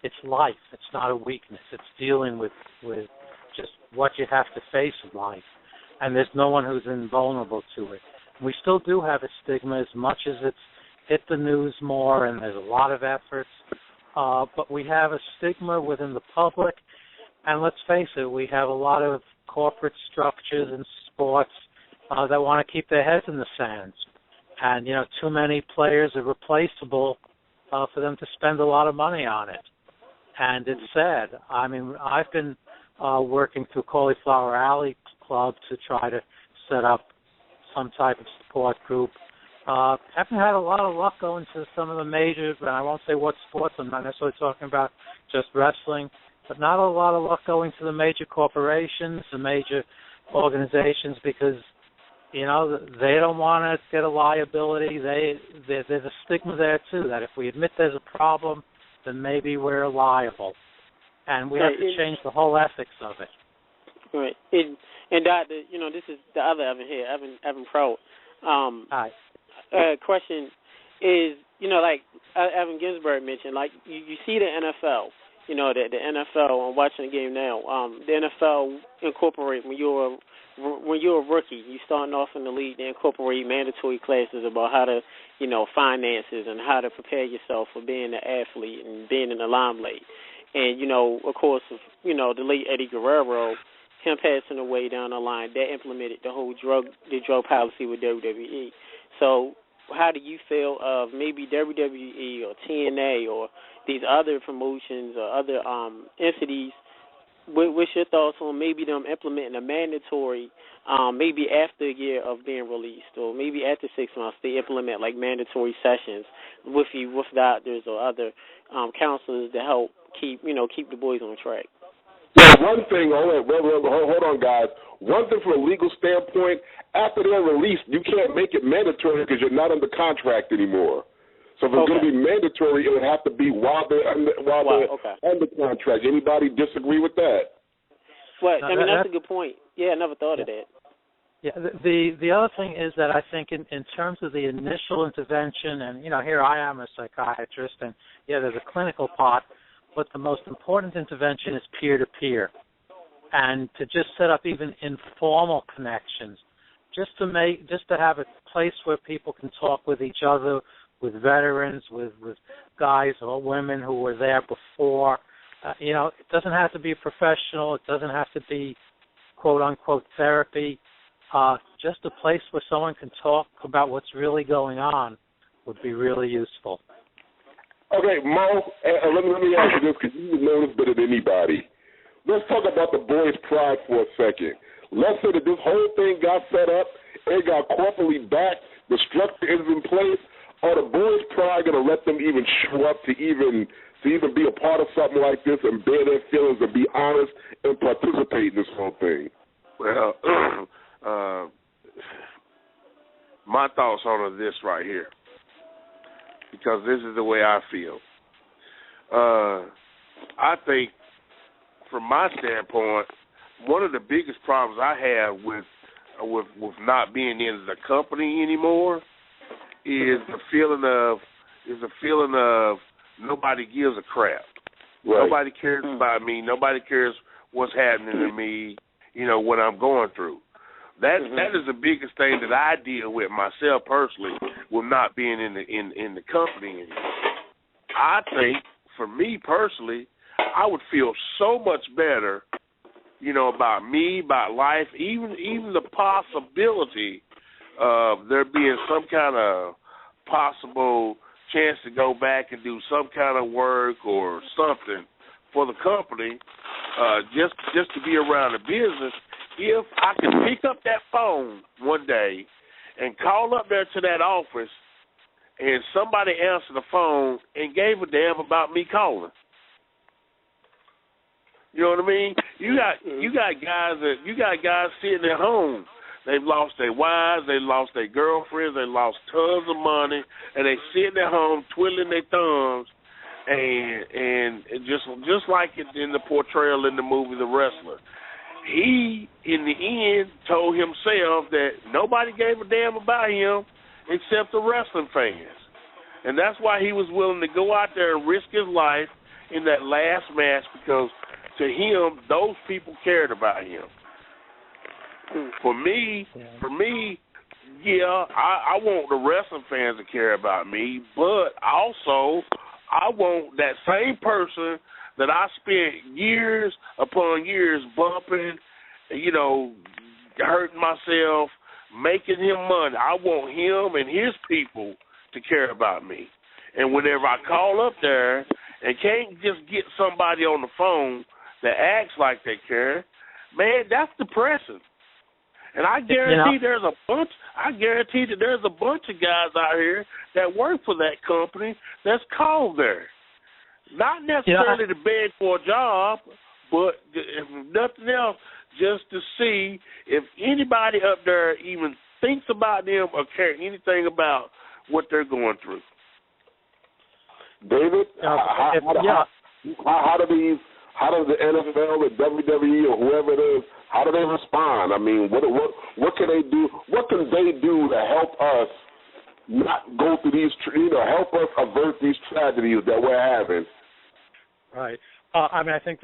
It's life. It's not a weakness. It's dealing with just what you have to face in life. And there's no one who's invulnerable to it. We still do have a stigma, as much as it's hit the news more, and there's a lot of efforts. But we have a stigma within the public. And let's face it, we have a lot of corporate structures in sports that want to keep their heads in the sand. And, too many players are replaceable for them to spend a lot of money on it. And it's sad. I mean, I've been working through Cauliflower Alley Club to try to set up some type of support group. Haven't had a lot of luck going to some of the majors, and I won't say what sports. I'm not necessarily talking about just wrestling, but not a lot of luck going to the major corporations, the major organizations, because they don't want to get a liability. There's a stigma there, too, that if we admit there's a problem, then maybe we're liable. And we have to change the whole ethics of it. Right. And Doctor, this is the other Evan here, Evan Pro. Hi. Question is, like Evan Ginsberg mentioned, like you see the NFL, the NFL, I'm watching the game now, the NFL incorporate when you're a rookie, you starting off in the league, they incorporate mandatory classes about how to, finances and how to prepare yourself for being an athlete and being in the limelight. And, of course, the late Eddie Guerrero, him passing away down the line, that implemented the whole drug policy with WWE. So how do you feel of maybe WWE or TNA or these other promotions or other entities? What's your thoughts on maybe them implementing a mandatory, maybe after a year of being released, or maybe after 6 months they implement like mandatory sessions with doctors or other counselors to help keep the boys on track? Well, one thing, hold on, guys. One thing from a legal standpoint, after they're released, you can't make it mandatory because you're not under contract anymore. So if it's going to be mandatory, it would have to be while they're under contract. Anybody disagree with that? Well, I mean, that's a good point. Yeah, I never thought of that. Yeah, the other thing is that I think in terms of the initial intervention, and, here I am a psychiatrist, and, there's a clinical part, but the most important intervention is peer-to-peer. And to just set up even informal connections, just to have a place where people can talk with each other, with veterans, with guys or women who were there before. It doesn't have to be professional. It doesn't have to be quote-unquote therapy. Just a place where someone can talk about what's really going on would be really useful. Okay, Mo, let me ask you this, because you would know this better than anybody. Let's talk about the boys' pride for a second. Let's say that this whole thing got set up, it got corporately backed, the structure is in place. Are the boys' pride going to let them even show up to even be a part of something like this and bear their feelings and be honest and participate in this whole thing? Well, my thoughts on this right here, because this is the way I feel. I think, from my standpoint, one of the biggest problems I have with not being in the company anymore is the feeling of nobody gives a crap. Right. Nobody cares about me. Nobody cares what's happening to me. What I'm going through. That is the biggest thing that I deal with myself personally, with not being in the company anymore. I think, for me personally, I would feel so much better, about me, about life, even the possibility of there being some kind of possible chance to go back and do some kind of work or something for the company, just to be around the business. If I could pick up that phone one day and call up there to that office and somebody answered the phone and gave a damn about me calling. You know what I mean? You got guys sitting at home. They've lost their wives, they lost their girlfriends, they lost tons of money, and they sitting at home twiddling their thumbs, and just like in the portrayal in the movie The Wrestler. He, in the end, told himself that nobody gave a damn about him except the wrestling fans. And that's why he was willing to go out there and risk his life in that last match, because to him, those people cared about him. For me, I want the wrestling fans to care about me, but also I want that same person that I spent years upon years bumping, hurting myself, making him money. I want him and his people to care about me. And whenever I call up there and can't just get somebody on the phone that acts like they care, man, that's depressing. And I guarantee there's a bunch of guys out here that work for that company that's called there. Not necessarily to beg for a job, but if nothing else, just to see if anybody up there even thinks about them or care anything about what they're going through. David, how does the NFL, the WWE, or whoever it is, how do they respond? I mean, what can they do? What can they do to help us not go through these, help us avert these tragedies that we're having? Right. I think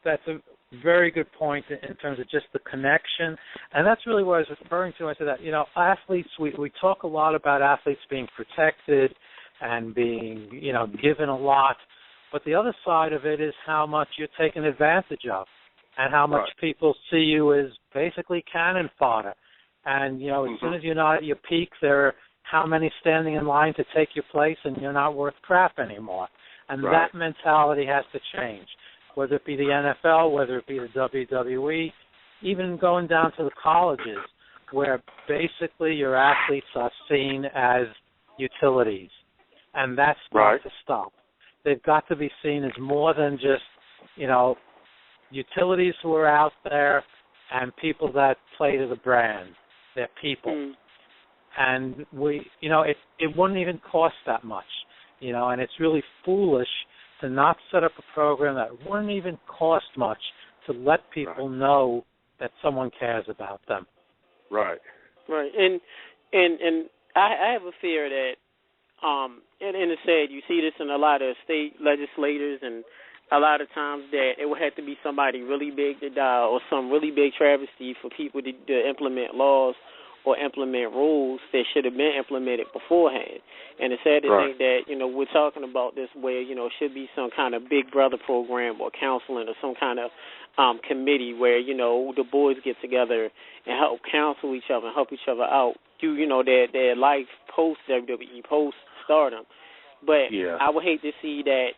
that's a very good point in terms of just the connection, and that's really what I was referring to. I said that, athletes, we talk a lot about athletes being protected and being, given a lot, but the other side of it is how much you're taken advantage of and how much people see you as basically cannon fodder. And, as soon as you're not at your peak, they're how many standing in line to take your place and you're not worth crap anymore. And that mentality has to change, whether it be the NFL, whether it be the WWE, even going down to the colleges, where basically your athletes are seen as utilities. And that's got to stop. They've got to be seen as more than just, utilities who are out there and people that play to the brand. They're people. And it wouldn't even cost that much, and it's really foolish to not set up a program that wouldn't even cost much to let people know that someone cares about them. Right. And I have a fear that, and it's sad, you see this in a lot of state legislators, and a lot of times that it would have to be somebody really big to die or some really big travesty for people to implement laws or implement rules that should have been implemented beforehand. And it's sad to think that, we're talking about this where, it should be some kind of big brother program or counseling or some kind of committee where, the boys get together and help counsel each other and help each other out through, their life post-WWE, post-stardom. But I would hate to see that,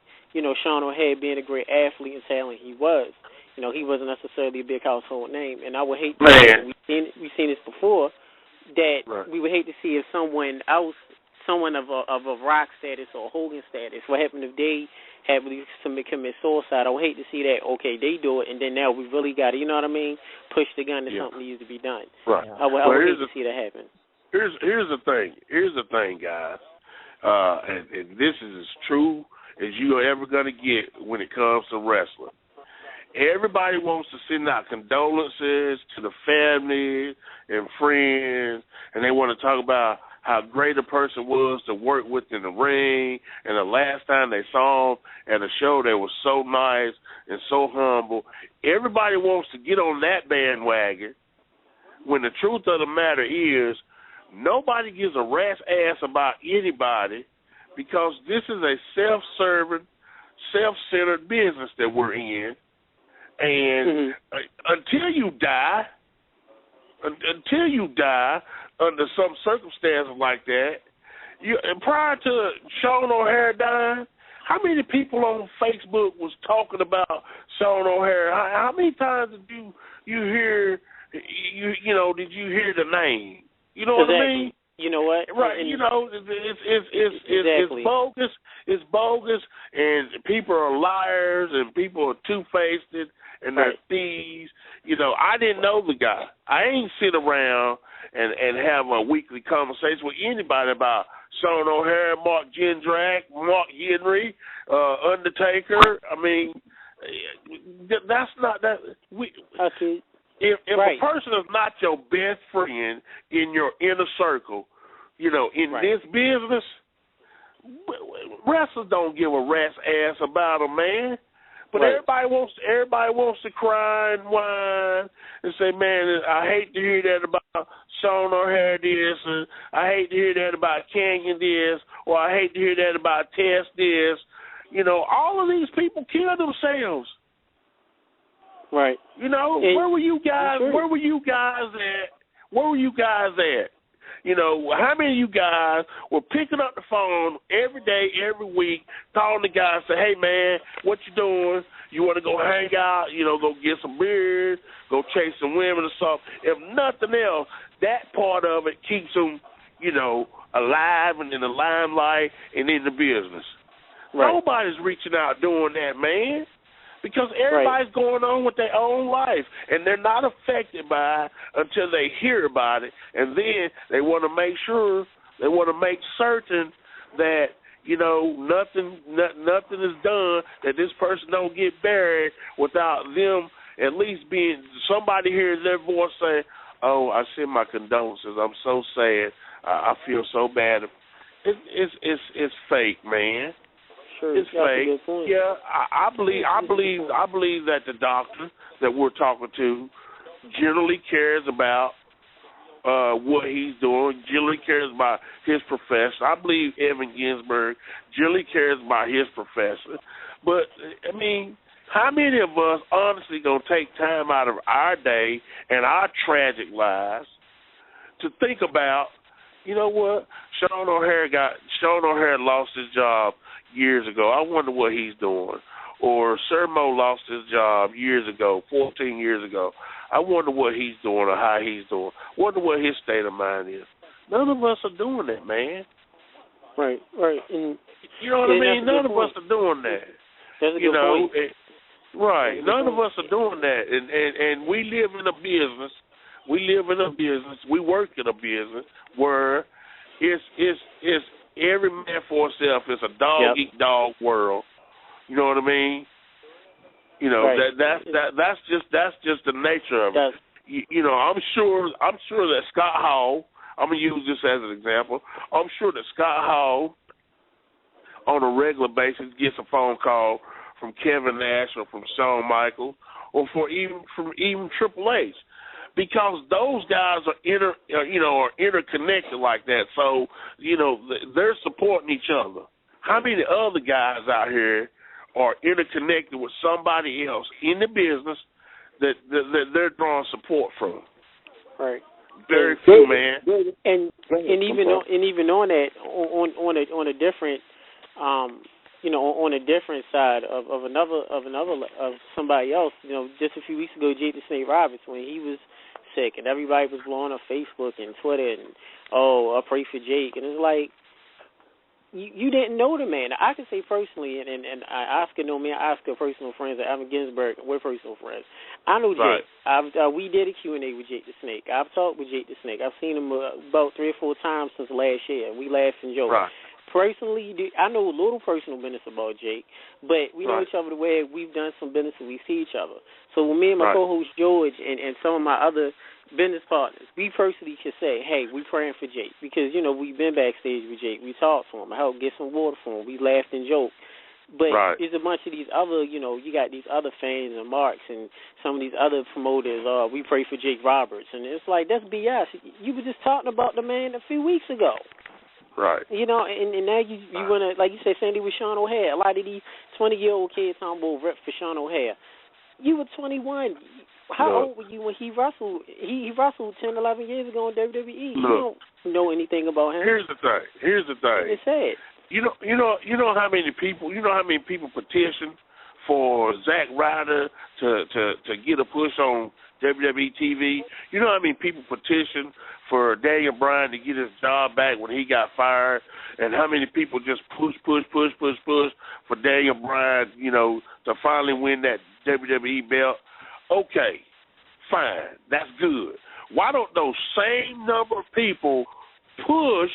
Sean O'Hare being a great athlete and talent he was, he wasn't necessarily a big household name. And I would hate to see, we've seen this before, that we would hate to see if someone else, someone of a Rock status or Hogan status, what happened if they have commit suicide? I would hate to see that, okay, they do it, and then now we really got to, push the gun to something that needs to be done. Right. I would hate to see that happen. Here's the thing, guys, and this is as true as you are ever going to get when it comes to wrestling. Everybody wants to send out condolences to the family and friends, and they want to talk about how great a person was to work with in the ring, and the last time they saw him at a show that was so nice and so humble. Everybody wants to get on that bandwagon when the truth of the matter is nobody gives a rat's ass about anybody, because this is a self-serving, self-centered business that we're in. And until you die under some circumstances like that, and prior to Sean O'Hare dying, how many people on Facebook was talking about Sean O'Hare? How many times did you hear, did you hear the name? You know what I mean? You know what? Right. It's bogus. It's bogus, and people are liars, and people are two-faced, and they're thieves. I didn't know the guy. I ain't sit around and have a weekly conversation with anybody about Sean O'Hare, Mark Jindrak, Mark Henry, Undertaker. I mean, that's not that. If a person is not your best friend in your inner circle, in this business, wrestlers don't give a rat's ass about them, man. But everybody wants to cry and whine and say, man, I hate to hear that about Sean O'Hare this, and I hate to hear that about Canyon this, or I hate to hear that about Tess this. All of these people kill themselves. Right. Where were you guys? Where were you guys at? How many of you guys were picking up the phone every day, every week, calling the guys, say, hey, man, what you doing? You want to go hang out, go get some beers, go chase some women or something. If nothing else, that part of it keeps them, alive and in the limelight and in the business. Right. Nobody's reaching out doing that, man. Because everybody's going on with their own life, and they're not affected by it until they hear about it, and then they want to make certain that nothing is done, that this person don't get buried without them at least being somebody hears their voice say, "Oh, I send my condolences. I'm so sad. I feel so bad." It's fake, man. It's fake. Yeah, I believe that the doctor that we're talking to generally cares about what he's doing, generally cares about his profession. I believe Evan Ginsberg generally cares about his profession. But, I mean, how many of us honestly going to take time out of our day and our tragic lives to think about You know what? Sean O'Hare lost his job years ago. I wonder what he's doing. Or Sir Mo lost his job years ago, 14 years ago. I wonder what he's doing or how he's doing. Wonder what his state of mind is. None of us are doing that, man. Right. And, you know what I mean? None of us are doing that. That's a good point. Right. None of us are doing that. And we live in a business. We work in a business where it's every man for himself. It's a dog eat dog world. You know what I mean? You know, right. that's just the nature of it. You know, I'm sure that Scott Hall, I'm gonna use this as an example. I'm sure that Scott Hall on a regular basis gets a phone call from Kevin Nash or from Shawn Michaels or from even Triple H, because those guys are interconnected like that. So, you know, they're supporting each other. How many other guys out here are interconnected with somebody else in the business that they're drawing support from? Right. Very few, man. And even on that, on a different, on a different side of somebody else. You know, just a few weeks ago, Jake the Snake Roberts, when he was sick and everybody was blowing up Facebook and Twitter and I pray for Jake, and it's like, you didn't know the man. I can say personally, and Oscar know me. Oscar personal friends, and Alvin Ginsberg, we're personal friends. I know Jake. Right. We did a Q&A with Jake the Snake. I've talked with Jake the Snake. I've seen him about 3 or 4 times since last year. We laughed and joked. Right. Personally, I know a little personal business about Jake, but we know each other the way we've done some business and we see each other. So when me and my co-host George and some of my other business partners, we personally can say, hey, we praying for Jake, because, you know, we've been backstage with Jake. We talked to him. I helped get some water for him. We laughed and joked. But there's a bunch of these other, you know, you got these other fans and Marks and some of these other promoters, we pray for Jake Roberts. And it's like, that's BS. You were just talking about the man a few weeks ago. Right. You know, and now you want to, like you said, Sandy with Sean O'Hare. A lot of these 20-year-old kids talking about rep for Sean O'Hare. You were 21. How old were you when he wrestled? He wrestled 10, 11 years ago in WWE. You don't know anything about him. Here's the thing. It's sad. You know how many people petitioned for Zack Ryder to get a push on WWE TV? You know how many people petitioned for Daniel Bryan to get his job back when he got fired? And how many people just push for Daniel Bryan, you know, to finally win that WWE belt? Okay, fine, that's good. Why don't those same number of people push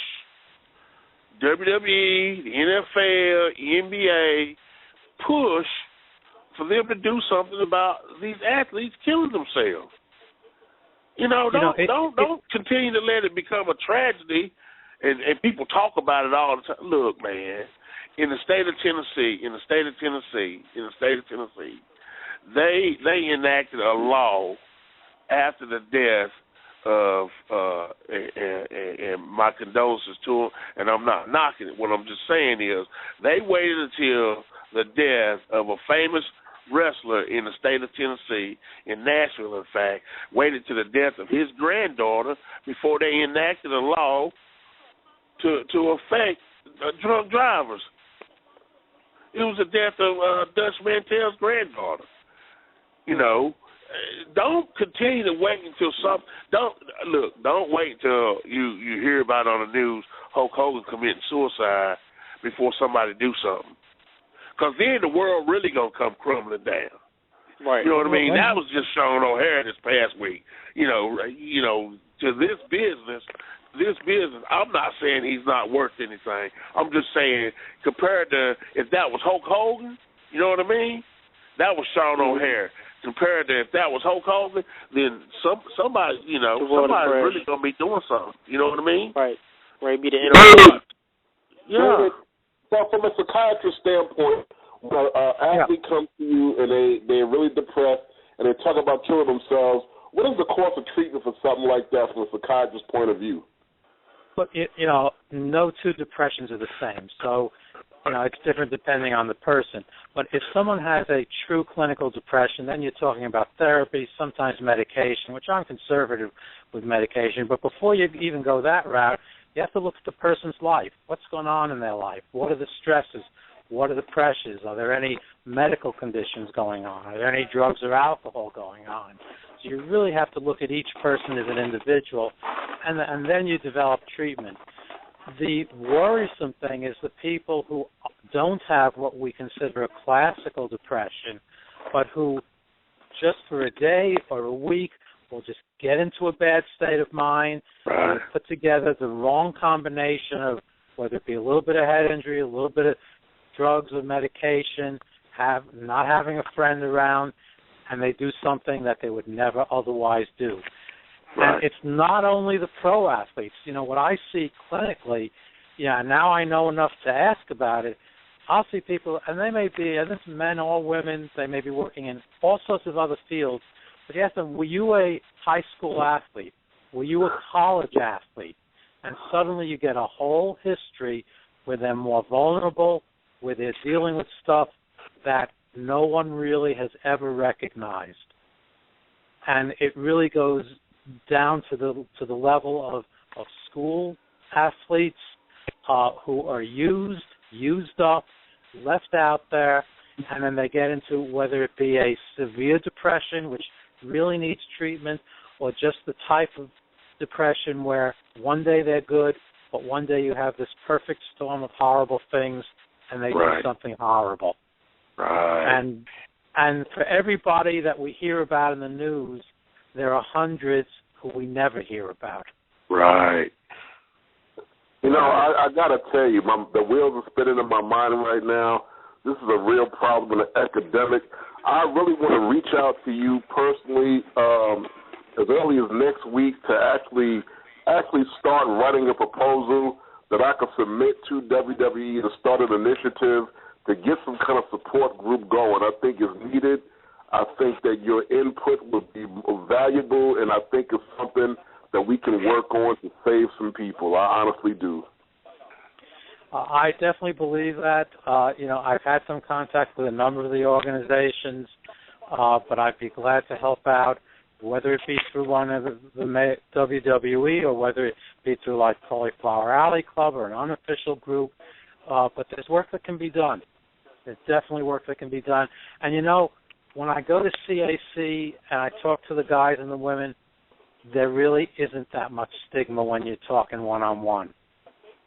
WWE, the NFL, NBA, push for them to do something about these athletes killing themselves? You know, don't continue to let it become a tragedy and people talk about it all the time. Look, man, in the state of Tennessee, they enacted a law after the death of and my condolences to him, and I'm not knocking it. What I'm just saying is they waited until the death of a famous wrestler in the state of Tennessee, in Nashville, in fact, waited to the death of his granddaughter before they enacted a law to affect drunk drivers. It was the death of Dutch Mantel's granddaughter. You know, don't continue to wait until don't wait till you hear about on the news Hulk Hogan committing suicide before somebody do something. Because then the world really going to come crumbling down. Right. You know what I mean? That was just Sean O'Hare this past week. You know, to this business, I'm not saying he's not worth anything. I'm just saying, compared to if that was Hulk Hogan, you know what I mean? That was Sean O'Hare. Compared to if that was Hulk Hogan, then somebody's really going to be doing something. You know what I mean? Right. Right. Be the enemy. Yeah. So from a psychiatrist standpoint, when an athlete comes to you and they're really depressed and they talk about killing themselves, what is the course of treatment for something like that from a psychiatrist's point of view? Look, no two depressions are the same. So, it's different depending on the person. But if someone has a true clinical depression, then you're talking about therapy, sometimes medication, which I'm conservative with medication. But before you even go that route, You have to look at the person's life. What's going on in their life? What are the stresses? What are the pressures? Are there any medical conditions going on? Are there any drugs or alcohol going on? So you really have to look at each person as an individual, and then you develop treatment. The worrisome thing is the people who don't have what we consider a classical depression, but who just for a day or a week will just get into a bad state of mind, and put together the wrong combination of whether it be a little bit of head injury, a little bit of drugs or medication, not having a friend around, and they do something that they would never otherwise do. Right. And it's not only the pro athletes. You know, what I see clinically, now I know enough to ask about it. I'll see people, and they may be, and this is men or women, they may be working in all sorts of other fields, but you ask them, were you a high school athlete? Were you a college athlete? And suddenly you get a whole history where they're more vulnerable, where they're dealing with stuff that no one really has ever recognized. And it really goes down to the level of school athletes who are used up, left out there, and then they get into whether it be a severe depression, which really needs treatment, or just the type of depression where one day they're good, but one day you have this perfect storm of horrible things, and they do something horrible. Right. And for everybody that we hear about in the news, there are hundreds who we never hear about. Right. You know, I got to tell you, the wheels are spinning in my mind right now. This is a real problem in the academic. I really want to reach out to you personally as early as next week to actually start writing a proposal that I could submit to WWE to start an initiative to get some kind of support group going. I think it's needed. I think that your input would be valuable, and I think it's something that we can work on to save some people. I honestly do. I definitely believe that. I've had some contact with a number of the organizations, but I'd be glad to help out, whether it be through one of the WWE or whether it be through like Cauliflower Alley Club or an unofficial group. But there's work that can be done. There's definitely work that can be done. And, when I go to CAC and I talk to the guys and the women, there really isn't that much stigma when you're talking one-on-one,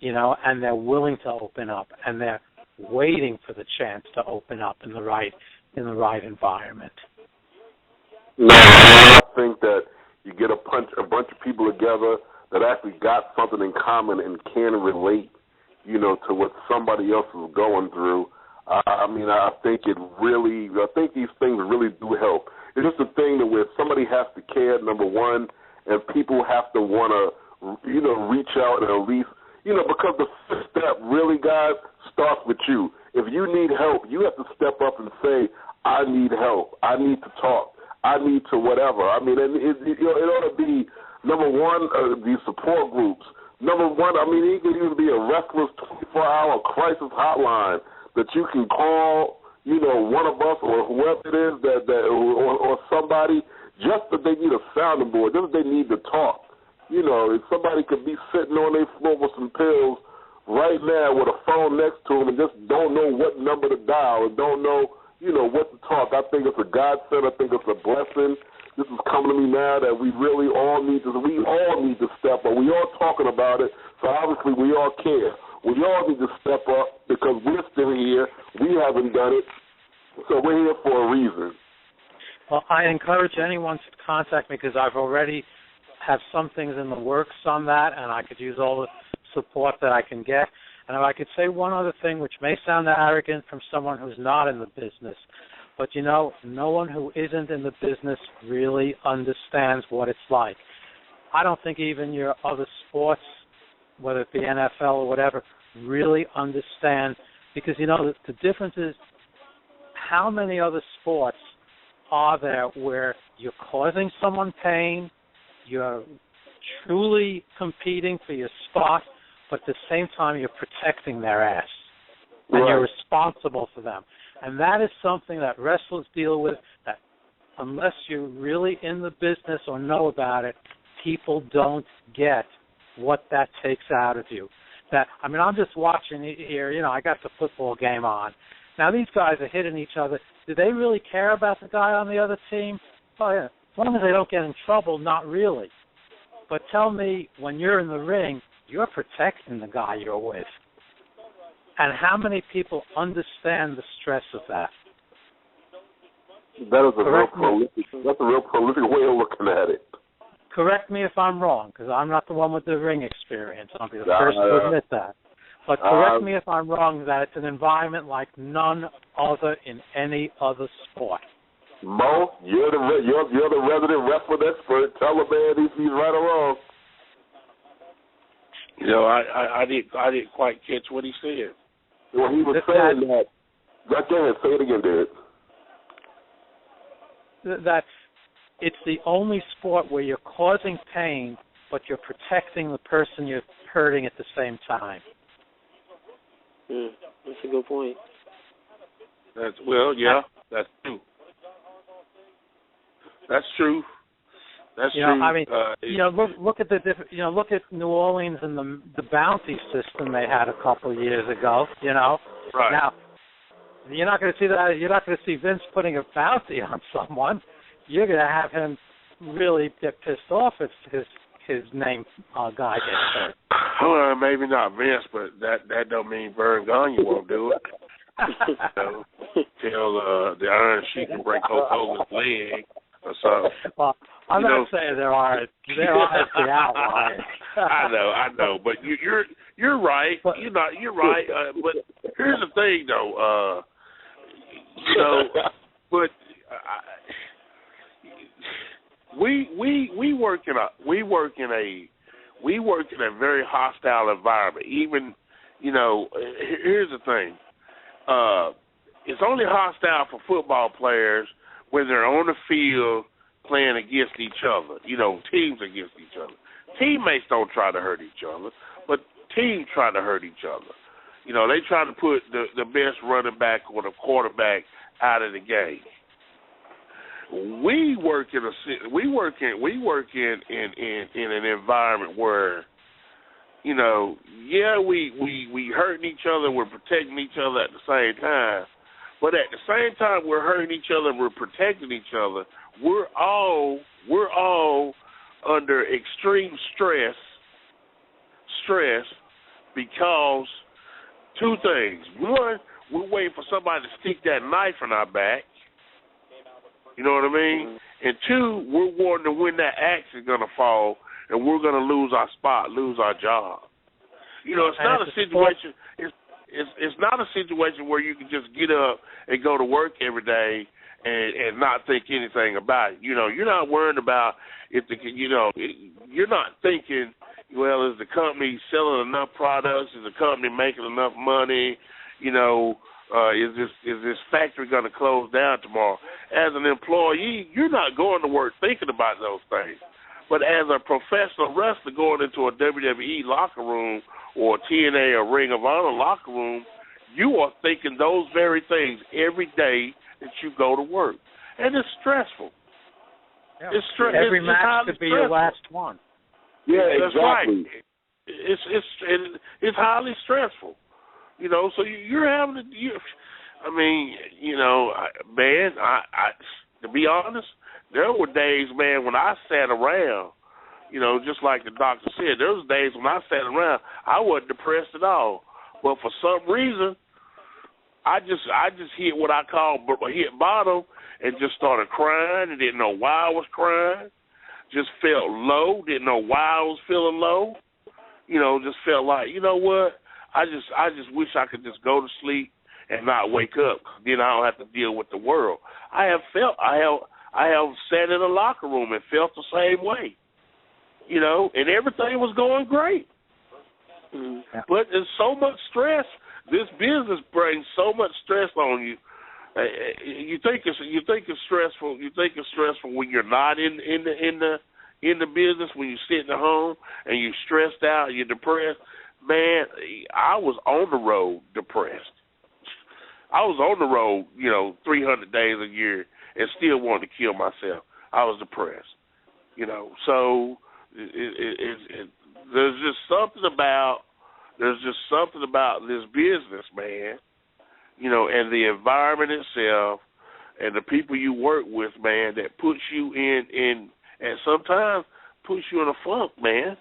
and they're willing to open up, and they're waiting for the chance to open up in the right environment. No, I think that you get a bunch of people together that actually got something in common and can relate, to what somebody else is going through. I think these things really do help. It's just a thing that where somebody has to care, number one, and people have to want to, reach out and at least, because the first step really, guys, starts with you. If you need help, you have to step up and say, I need help. I need to talk. I need to whatever. It ought to be, number one, these support groups. Number one, it could even be a restless 24-hour crisis hotline that you can call, one of us or whoever it is or somebody, just that they need a sounding board, just that they need to talk. If somebody could be sitting on their floor with some pills right now with a phone next to them and just don't know what number to dial and don't know, what to talk. I think it's a godsend. I think it's a blessing. This is coming to me now that we all need to step up. We all talking about it, so obviously we all care. We all need to step up because we're still here. We haven't done it, so we're here for a reason. Well, I encourage anyone to contact me because I've already have some things in the works on that, and I could use all the support that I can get. And if I could say one other thing, which may sound arrogant from someone who's not in the business, but no one who isn't in the business really understands what it's like. I don't think even your other sports, whether it be NFL or whatever, really understand, because, the difference is how many other sports are there where you're causing someone pain, you're truly competing for your spot, but at the same time you're protecting their ass, and you're responsible for them. And that is something that wrestlers deal with, that unless you're really in the business or know about it, people don't get what that takes out of you. I'm just watching here. I got the football game on. Now these guys are hitting each other. Do they really care about the guy on the other team? Oh yeah. As long as they don't get in trouble, not really. But tell me, when you're in the ring, you're protecting the guy you're with. And how many people understand the stress of that? That is a real prolific way of looking at it. Correct me if I'm wrong, because I'm not the one with the ring experience. I'll be the first to admit that. But correct me if I'm wrong that it's an environment like none other in any other sport. Mo, you're the resident wrestling expert. Tell the man if he's right or wrong. I didn't quite catch what he said. Well, he was saying that. Go ahead, say it again, Dad. That it's the only sport where you're causing pain, but you're protecting the person you're hurting at the same time. That's a good point. That's true. That's true. That's true. Look at the look at New Orleans and the bounty system they had a couple of years ago. Right. Now, you're not going to see that. You're not going to see Vince putting a bounty on someone. You're going to have him really get pissed off if his name guy gets hurt. Well, maybe not Vince, but that don't mean Vern Gagne won't do it. Tell the Iron Sheik can break Hulk Hogan's leg or something. Well, I'm not saying there are the outliers. I know, but you're right. But, you're right. But here's the thing, though. But we work in a very hostile environment. Even here's the thing. It's only hostile for football players when they're on the field playing against each other. Teams against each other. Teammates don't try to hurt each other, but teams try to hurt each other. They try to put the best running back or the quarterback out of the game. We work in an environment where, we hurting each other, we're protecting each other at the same time. But at the same time we're hurting each other and we're protecting each other, we're all under extreme stress because two things. One, we're waiting for somebody to stick that knife in our back. You know what I mean? And two, we're wanting to when that axe is going to fall and we're going to lose our spot, lose our job. It's not a situation. It's not a situation where you can just get up and go to work every day and not think anything about it. You're not worried about you're not thinking, well, is the company selling enough products? Is the company making enough money? Is this factory going to close down tomorrow? As an employee, you're not going to work thinking about those things. But as a professional wrestler going into a WWE locker room or a TNA or Ring of Honor locker room, you are thinking those very things every day that you go to work. And it's stressful. Yeah. Every match could be your last one. Yeah, that's exactly. Right. It's highly stressful. So you're having to. Man, I to be honest, there were days, man, when I sat around. Just like the doctor said, there was days when I sat around, I wasn't depressed at all. But for some reason, I just hit what I call hit bottom and just started crying and didn't know why I was crying. Just felt low, didn't know why I was feeling low. Just felt like, you know what? I just wish I could just go to sleep and not wake up. Then I don't have to deal with the world. I have sat in a locker room and felt the same way. And everything was going great. Yeah. But there's so much stress. This business brings so much stress on you. You think it's stressful. You think it's stressful when you're not in the business, when you're sitting at home and you're stressed out, you're depressed. Man, I was on the road depressed. I was on the road, 300 days a year and still wanted to kill myself. I was depressed. So there's just something about this business, man. You know, and the environment itself, and the people you work with, man, that puts you in and sometimes puts you in a funk, man.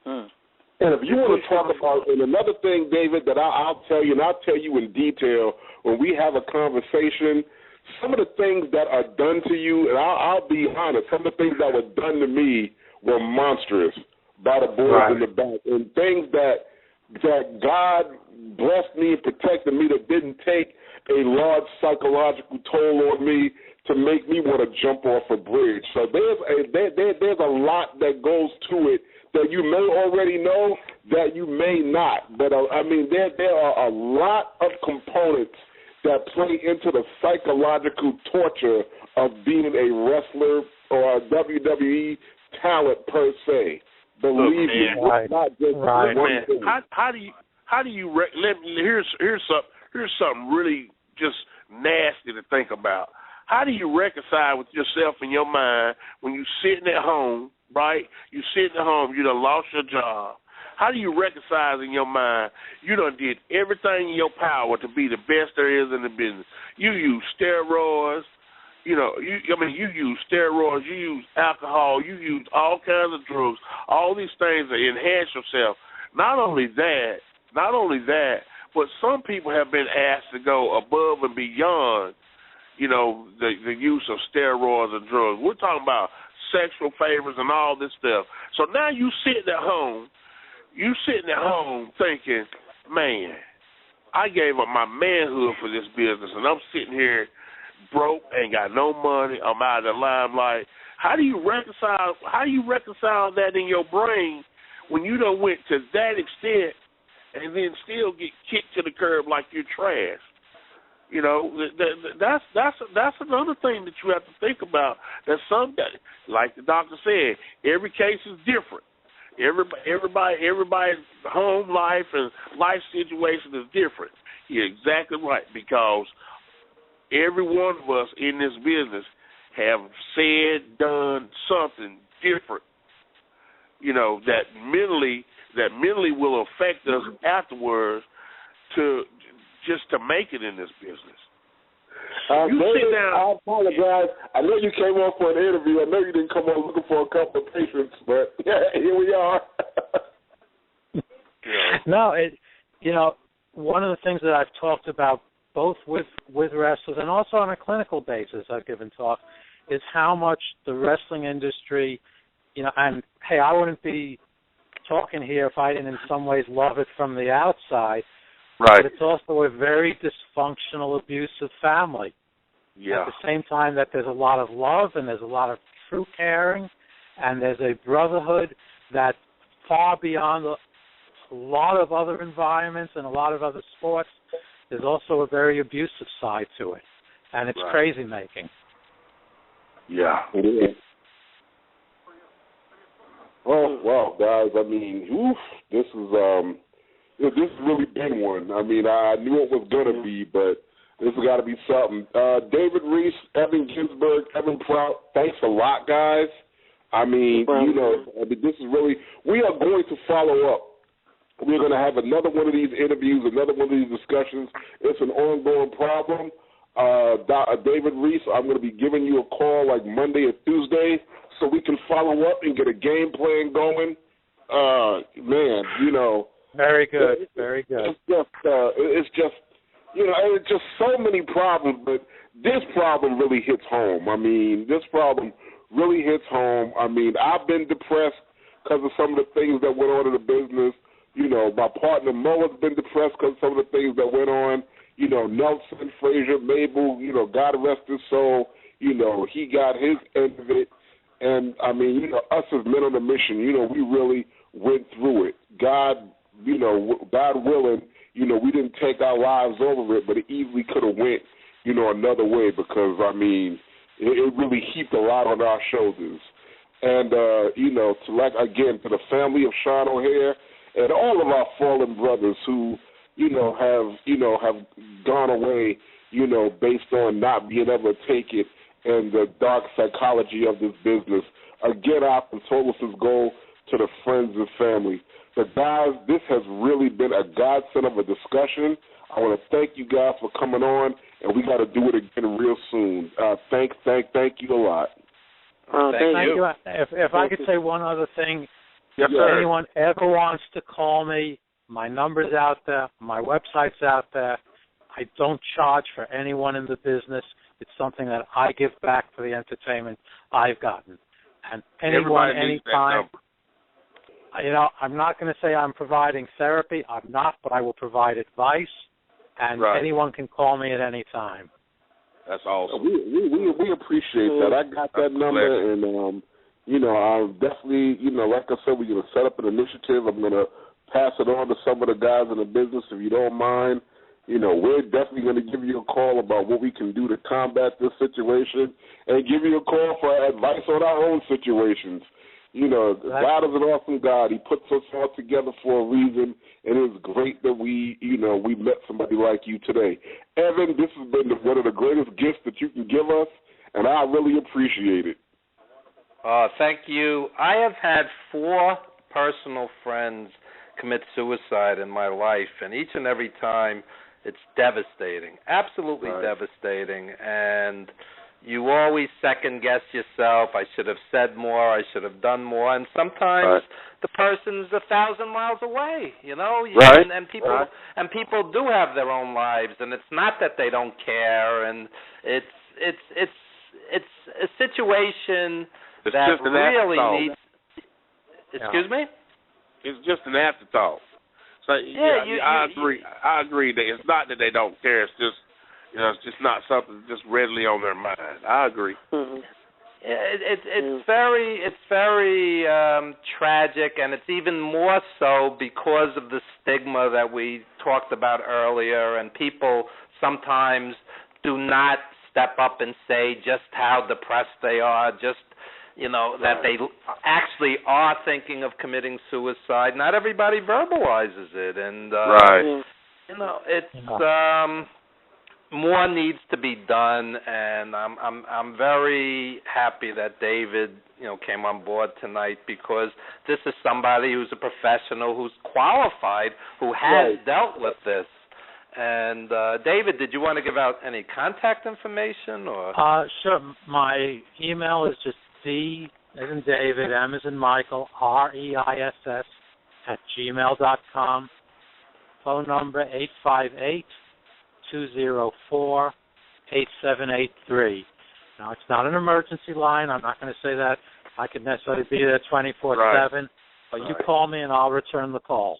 And if you want to talk about, and another thing, David, that I'll tell you, and I'll tell you in detail when we have a conversation, some of the things that are done to you, and I'll be honest, some of the things that were done to me were monstrous by the boys in the back, and things that God blessed me and protected me that didn't take a large psychological toll on me to make me want to jump off a bridge. So there's a lot that goes to it that you may already know, that you may not. But, I mean, there are a lot of components that play into the psychological torture of being a wrestler or a WWE talent per se. Believe me, it's not just one thing. How do you here's something really just nasty to think about. How do you reconcile with yourself in your mind when you're sitting at home, right? You're sitting at home, you done lost your job. How do you reconcile in your mind you done did everything in your power to be the best there is in the business? You use steroids, you use steroids, you use alcohol, you use all kinds of drugs, all these things to enhance yourself. Not only that, but some people have been asked to go above and beyond, you know, the use of steroids and drugs. We're talking about sexual favors and all this stuff. So now you sitting at home thinking, man, I gave up my manhood for this business, and I'm sitting here broke, ain't got no money, I'm out of the limelight. How do you reconcile that in your brain when you done went to that extent and then still get kicked to the curb like you're trash? You know, that's another thing that you have to think about. That someday, like the doctor said, every case is different. Everybody's home life and life situation is different. You're exactly right, because every one of us in this business have said, done something different, you know, that mentally will affect us afterwards to make it in this business. David, I apologize. I know you came on for an interview. I know you didn't come on looking for a couple of patients, but here we are. No, one of the things that I've talked about both with wrestlers and also on a clinical basis I've given talk is how much the wrestling industry, and hey, I wouldn't be talking here if I didn't in some ways love it from the outside. Right. But it's also a very dysfunctional, abusive family. Yeah. At the same time that there's a lot of love and there's a lot of true caring and there's a brotherhood that's far beyond a lot of other environments and a lot of other sports, there's also a very abusive side to it. And it's crazy making. Yeah. It is. Oh, wow, guys, I mean, this is really been one. I mean, I knew it was going to be, but this has got to be something. David Reese, Evan Ginsberg, Evan Prout, thanks a lot, guys. I mean, this is really, we are going to follow up. We're going to have another one of these interviews, another one of these discussions. It's an ongoing problem. David Reese, I'm going to be giving you a call like Monday or Tuesday so we can follow up and get a game plan going. Very good, very good. It's just so many problems, but this problem really hits home. I mean, this problem really hits home. I mean, I've been depressed because of some of the things that went on in the business. My partner Mo has been depressed because of some of the things that went on. Nelson, Frazier, Mabel, God rest his soul, he got his end of it. And, I mean, us as men on a mission, we really went through it. God willing, we didn't take our lives over it, but it easily could have went, another way because, I mean, it really heaped a lot on our shoulders. And, to the family of Sean O'Hare and all of our fallen brothers who, have gone away, based on not being able to take it and the dark psychology of this business. Again, our condolences go to the friends and family. So, guys, this has really been a godsend of a discussion. I want to thank you guys for coming on, and we got to do it again real soon. Thank you a lot. Thank you. If I could say one other thing, yes, if sir. anyone ever wants to call me, my number's out there, my website's out there. I don't charge for anyone in the business. It's something that I give back for the entertainment I've gotten. And anyone, anytime. I'm not going to say I'm providing therapy. I'm not, but I will provide advice, and anyone can call me at any time. That's awesome. We appreciate that. I got that number, and I'm definitely, like I said, we're going to set up an initiative. I'm going to pass it on to some of the guys in the business, if you don't mind. We're definitely going to give you a call about what we can do to combat this situation, and give you a call for advice on our own situations. God is an awesome God. He puts us all together for a reason, and it's great that we met somebody like you today. Evan, this has been one of the greatest gifts that you can give us, and I really appreciate it. Thank you. I have had 4 personal friends commit suicide in my life, and each and every time it's devastating, absolutely devastating, and you always second-guess yourself. I should have said more. I should have done more. And sometimes the person's 1,000 miles away, and people do have their own lives, and it's not that they don't care. And it's a situation that really needs. Excuse me? It's just an afterthought. So I agree. I agree that it's not that they don't care. It's just. It's just not something just readily on their mind. I agree. Mm-hmm. It's very tragic, and it's even more so because of the stigma that we talked about earlier, and people sometimes do not step up and say just how depressed they are, that they actually are thinking of committing suicide. Not everybody verbalizes it, and it's more needs to be done, and I'm very happy that David, came on board tonight, because this is somebody who's a professional, who's qualified, who has dealt with this. And David, did you want to give out any contact information, or? Sure. My email is just D as in David, M as in Michael, REISS @gmail.com. Phone number 858-204-8783. Now, it's not an emergency line. I'm not going to say that I can necessarily be there 24/7, but you call me and I'll return the call.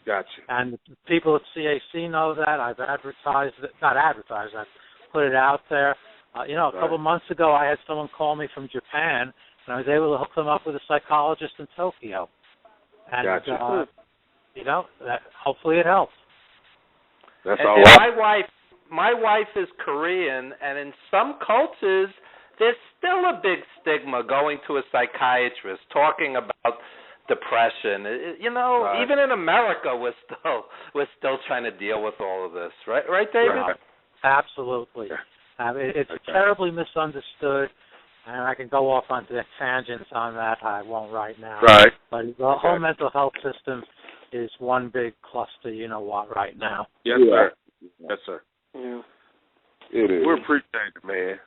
Gotcha. And the people at CAC know that. I've advertised it, I've put it out there. A couple months ago, I had someone call me from Japan, and I was able to hook them up with a psychologist in Tokyo. And, gotcha. That hopefully it helps. That's all. And my wife is Korean, and in some cultures, there's still a big stigma going to a psychiatrist, talking about depression. Even in America, we're still trying to deal with all of this, right, David? Right. Absolutely. It's terribly misunderstood, and I can go off onto tangents on that. I won't right now. Right. But the whole mental health system is one big cluster, right now. Yes, sir. Yes, sir. Yeah. It is. We appreciate it, man.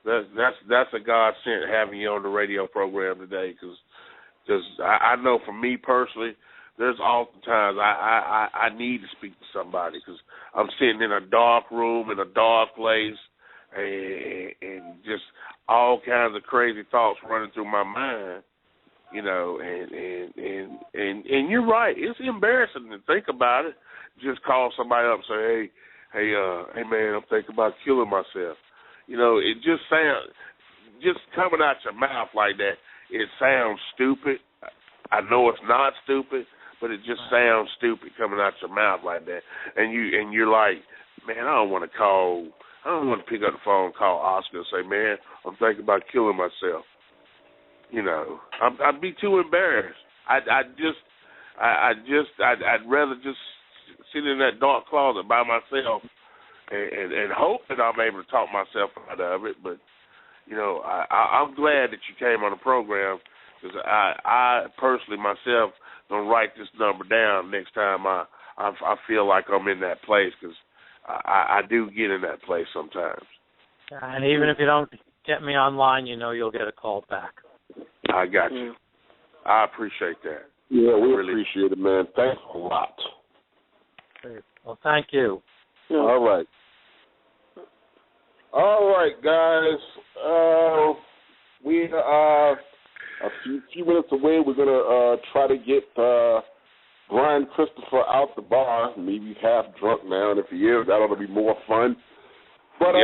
That's a godsend having you on the radio program today, because I know for me personally, there's often times I need to speak to somebody, because I'm sitting in a dark room in a dark place, and just all kinds of crazy thoughts running through my mind. And you're right. It's embarrassing to think about it. Just call somebody up and say, hey man, I'm thinking about killing myself. It just sounds, just coming out your mouth like that, it sounds stupid. I know it's not stupid, but it just sounds stupid coming out your mouth like that. And you're like, man, I don't want to pick up the phone and call Oscar and say, man, I'm thinking about killing myself. I'd be too embarrassed. I'd rather just sit in that dark closet by myself and hope that I'm able to talk myself out of it. But I'm glad that you came on the program Because I personally myself gonna write this number down next time I feel like I'm in that place, because I do get in that place sometimes. And even if you don't get me online, you'll get a call back. I got you. I appreciate that. Yeah, we really appreciate it, man. Thanks a lot. Well, thank you. Yeah. All right, guys. We are a few minutes away. We're gonna try to get Brian Christopher out the bar. Maybe half drunk now, and if he is, that ought to be more fun. But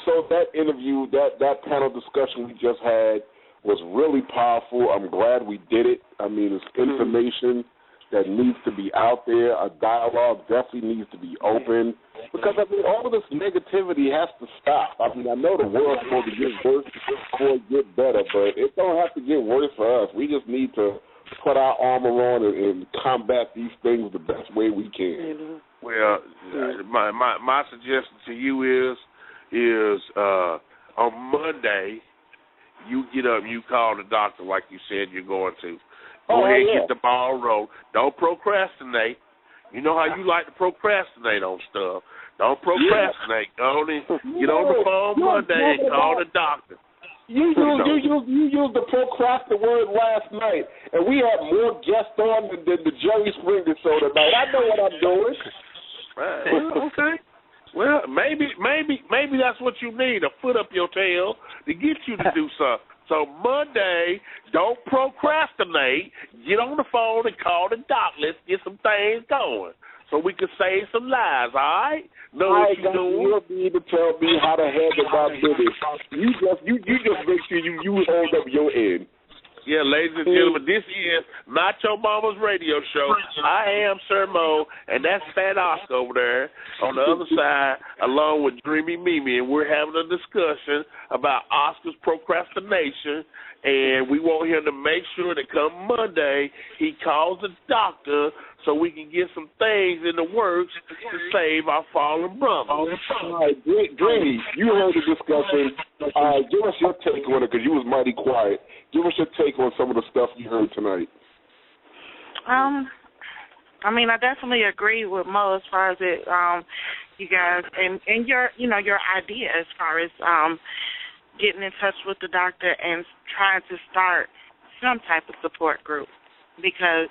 so that interview, that panel discussion we just had was really powerful. I'm glad we did it. I mean, it's information that needs to be out there. A dialogue definitely needs to be open, because all of this negativity has to stop. I know the world's going to get worse before it get better, but it don't have to get worse for us. We just need to put our armor on and combat these things the best way we can. Well, my suggestion to you is on Monday, you get up, you call the doctor like you said you're going to. Go ahead and get the ball rolling. Don't procrastinate. You know how you like to procrastinate on stuff. Don't procrastinate. Get on the phone Monday and call the doctor. You used the procrastinate word last night, and we had more guests on than the Jerry Springer show tonight. I know what I'm doing. Right. Well, okay. Well, maybe that's what you need, a foot up your tail to get you to do something. So Monday, don't procrastinate. Get on the phone and call the doc. Let's get some things going so we can save some lives, all right? Know what you're doing. You don't need to tell me how to handle my business. You just make sure you hold up your end. Yeah, ladies and gentlemen, this is Not Your Mama's Radio Show. I am Sir Mo, and that's Fat Oscar over there on the other side, along with Dreamy Mimi, and we're having a discussion about Oscar's procrastination, and we want him to make sure that come Monday he calls the doctor so we can get some things in the works to save our fallen brother. All right, Dreamy, you heard the discussion. Give us your take on it, because you was mighty quiet. Give us your take on some of the stuff you heard tonight. I definitely agree with Mo as far as it, you guys, and your idea as far as getting in touch with the doctor and trying to start some type of support group, because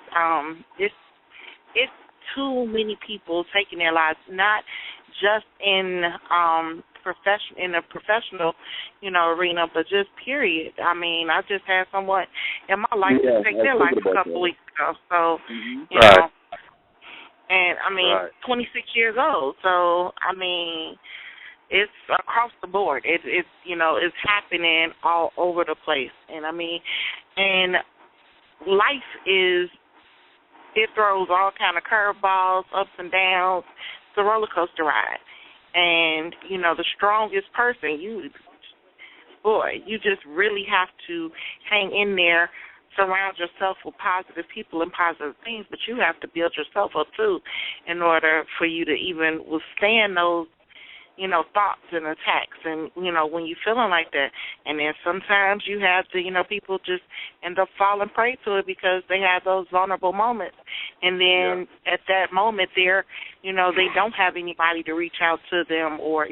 it's too many people taking their lives, not just in a professional, arena, but just period. I just had someone in my life take their life a couple weeks ago. So, you know, and 26 years old. So, it's across the board. It's happening all over the place. And and life it throws all kind of curveballs, ups and downs. It's a roller coaster ride. And, the strongest person, you just really have to hang in there, surround yourself with positive people and positive things, but you have to build yourself up, too, in order for you to even withstand those, thoughts and attacks. And, when you're feeling like that. And then sometimes you have to, people just end up falling prey to it because they have those vulnerable moments. And then at that moment there, they don't have anybody to reach out to them or,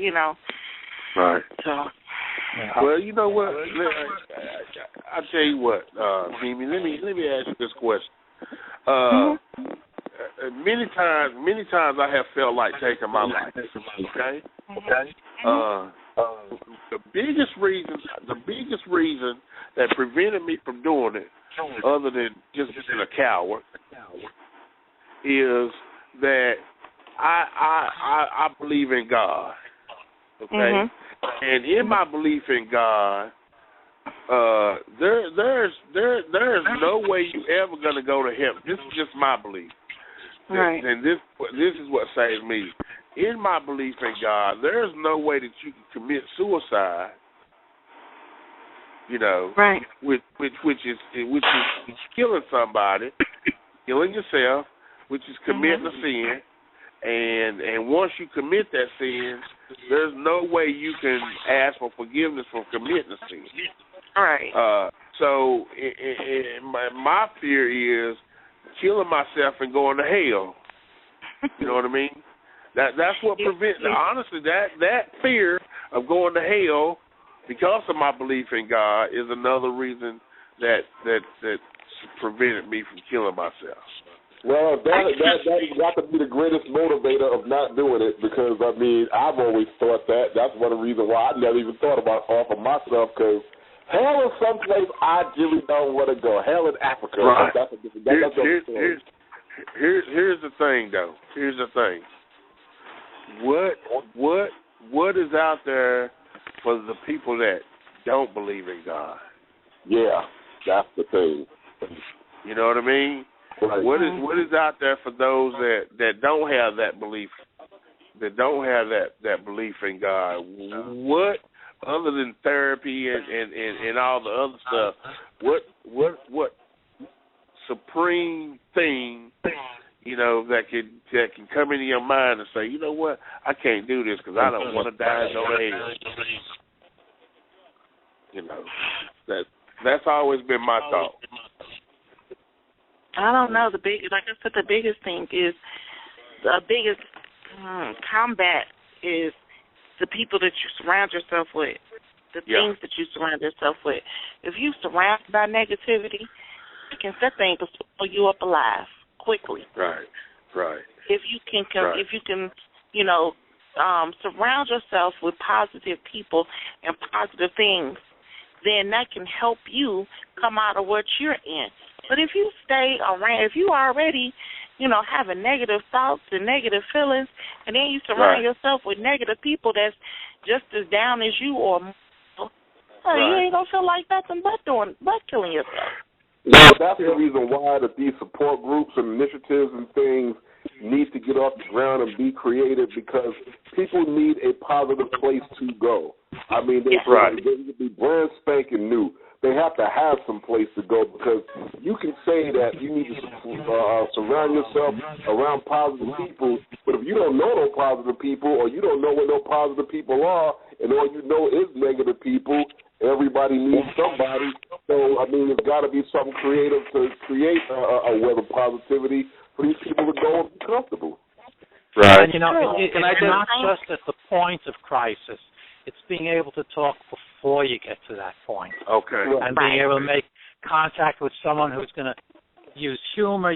Right. So. Well, you know what? I'll tell you what, Mimi, let me ask you this question. Many times I have felt like taking my life. Okay. The biggest reason that prevented me from doing it, other than just being a coward, is that I believe in God. Okay. And in my belief in God, there's no way you ever gonna go to heaven. This is just my belief. Right. And this is what saves me. In my belief in God, there's no way that you can commit suicide. Right. Which is killing somebody, killing yourself, which is committing a sin. And once you commit that sin, there's no way you can ask for forgiveness for committing a sin. Right. So my fear is killing myself and going to hell. You know what I mean? That's what prevents. Honestly, that fear of going to hell because of my belief in God is another reason that prevented me from killing myself. Well, that's got to be the greatest motivator of not doing it, because, I mean, I've always thought that. That's one of the reasons why I never even thought about offering myself, because hell is someplace I really don't want to go. Hell in Africa. Right. Here's the thing, though. Here's the thing. What is out there for the people that don't believe in God? Yeah, that's the thing. You know what I mean? Right. What is out there for those that don't have that belief, that don't have that belief in God? What, other than therapy and all the other stuff, what supreme thing, you know, that can come into your mind and say, you know what, I can't do this because I don't want to die in no hell. You know, that's always been my thought. I don't know. Like I said, the biggest thing is the biggest combat is the people that you surround yourself with, the things that you surround yourself with. If you surround by negativity, that thing will swallow you up alive quickly. Right. If you can, you know, surround yourself with positive people and positive things, then that can help you come out of what you're in. But if you stay around, if you already, you know, having negative thoughts and negative feelings, and then you surround yourself with negative people that's just as down as you or more, you ain't going to feel like nothing but killing yourself. Well, that's the reason why that these support groups and initiatives and things need to get off the ground and be created, because people need a positive place to go. I mean, they need to be brand spanking new. They have to have some place to go, because you can say that you need to surround yourself around positive people, but if you don't know no positive people, or you don't know where no positive people are, and all you know is negative people, everybody needs somebody. So, I mean, there's got to be something creative to create a web of positivity for these people to go and be comfortable. Right. And, you know, it's not just at the point of crisis. It's being able to talk before you get to that point. Okay. And being able to make contact with someone who's going to use humor,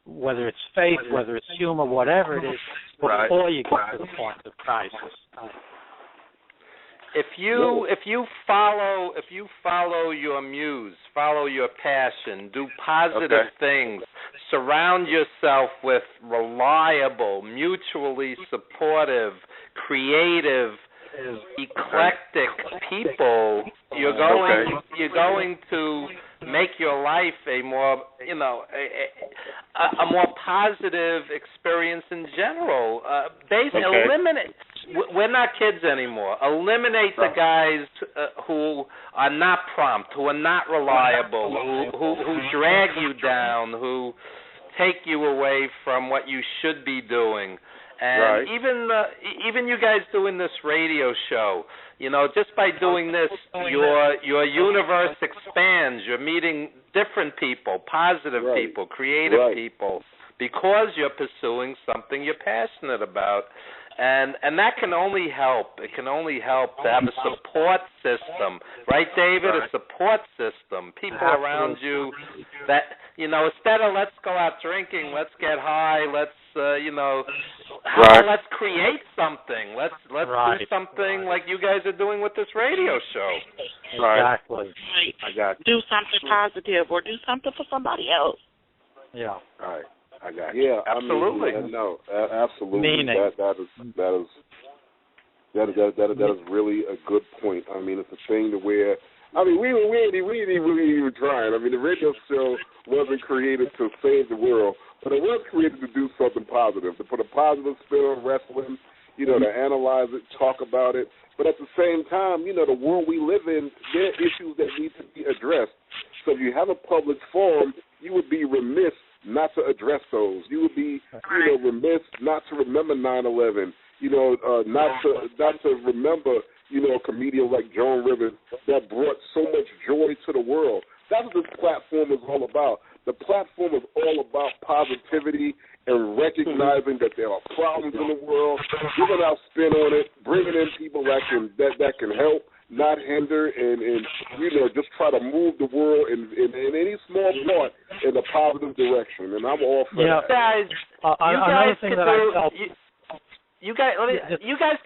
whether it's faith, whether it's humor, whatever it is, before you get to the point of crisis. If you follow your muse, follow your passion, do positive things, surround yourself with reliable, mutually supportive, creative, eclectic people, you're going to make your life a more, you know, a more positive experience in general. Eliminate. We're not kids anymore. Eliminate the guys who are not prompt, who are not reliable, who drag you down, who take you away from what you should be doing. And even you guys doing this radio show, you know, just by doing this, your universe expands. You're meeting different people, positive people, creative people, because you're pursuing something you're passionate about. And that can only help. It can only help to have a support system. Right, David? A support system. People around you that, you know, instead of let's go out drinking, let's get high, let's, let's create something. Let's do something like you guys are doing with this radio show. Exactly. I got you. Do something positive or do something for somebody else. Yeah. All right. I got you. Yeah, absolutely. I mean, no, absolutely. That is really a good point. I mean, it's a thing to where, I mean, we ain't even trying. I mean, the radio show wasn't created to save the world, but it was created to do something positive, to put a positive spin on wrestling, you know, to analyze it, talk about it. But at the same time, you know, the world we live in, there are issues that need to be addressed. So if you have a public forum, you would be remiss not to address those. You would be, you know, remiss not to remember 9/11. You know, not to remember, you know, a comedian like Joan Rivers that brought so much joy to the world. That's what this platform is all about. The platform is all about positivity and recognizing that there are problems in the world, giving our spin on it, bringing in people that can help, not hinder, and just try to move the world in any small part in a positive direction. And I'm all for that. Guys, another thing that I felt. You guys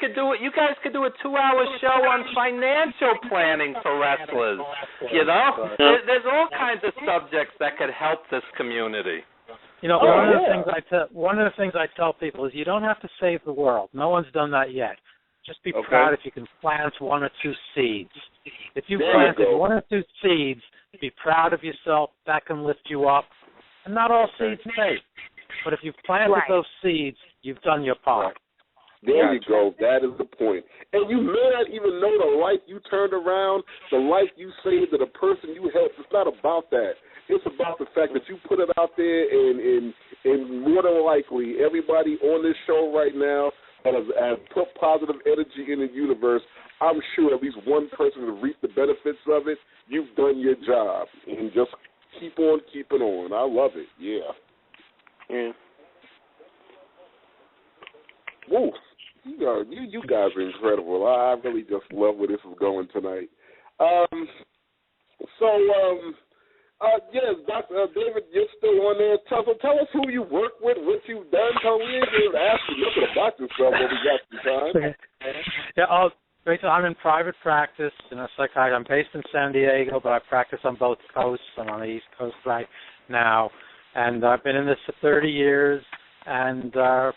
could do it. You guys could do a 2-hour show on financial planning for wrestlers. There's all kinds of subjects that could help this community. One of the things I tell people is you don't have to save the world. No one's done that yet. Just be proud if you can plant 1 or 2 seeds. If you planted 1 or 2 seeds, be proud of yourself. That can lift you up. And not all seeds take. But if you've planted those seeds, you've done your part. There you go. That is the point. And you may not even know the life you turned around, the life you saved, to the person you helped. It's not about that. It's about the fact that you put it out there, and more than likely, everybody on this show right now that has put positive energy in the universe, I'm sure at least one person has reaped the benefits of it. You've done your job. And just keep on keeping on. I love it. Yeah. Woo. You guys are incredible. I really just love where this is going tonight. Yes, Dr. David, you're still on there. Tell us who you work with, what you've done. We ain't going to ask you nothing about yourself when we got some time. Yeah, I'm in private practice in a psychiatry. I'm based in San Diego, but I practice on both coasts. I'm on the East Coast right now. And I've been in this for 30 years. And, I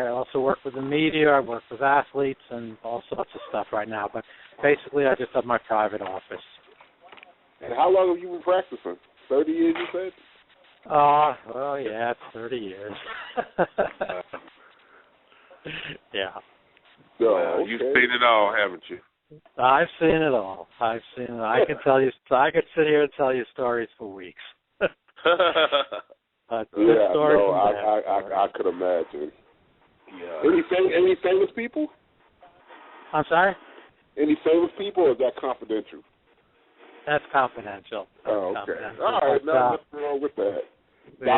also work with the media. I work with athletes and all sorts of stuff right now. But basically, I just have my private office. And how long have you been practicing? 30 years, you said? Well, yeah, it's 30 years. Yeah. So, you've seen it all, haven't you? I've seen it all. I can tell you. I could sit here and tell you stories for weeks. I could imagine. Yeah. Any famous people? I'm sorry? Any famous people, or is that confidential? That's confidential. Oh, okay. All right, now what's wrong with that? There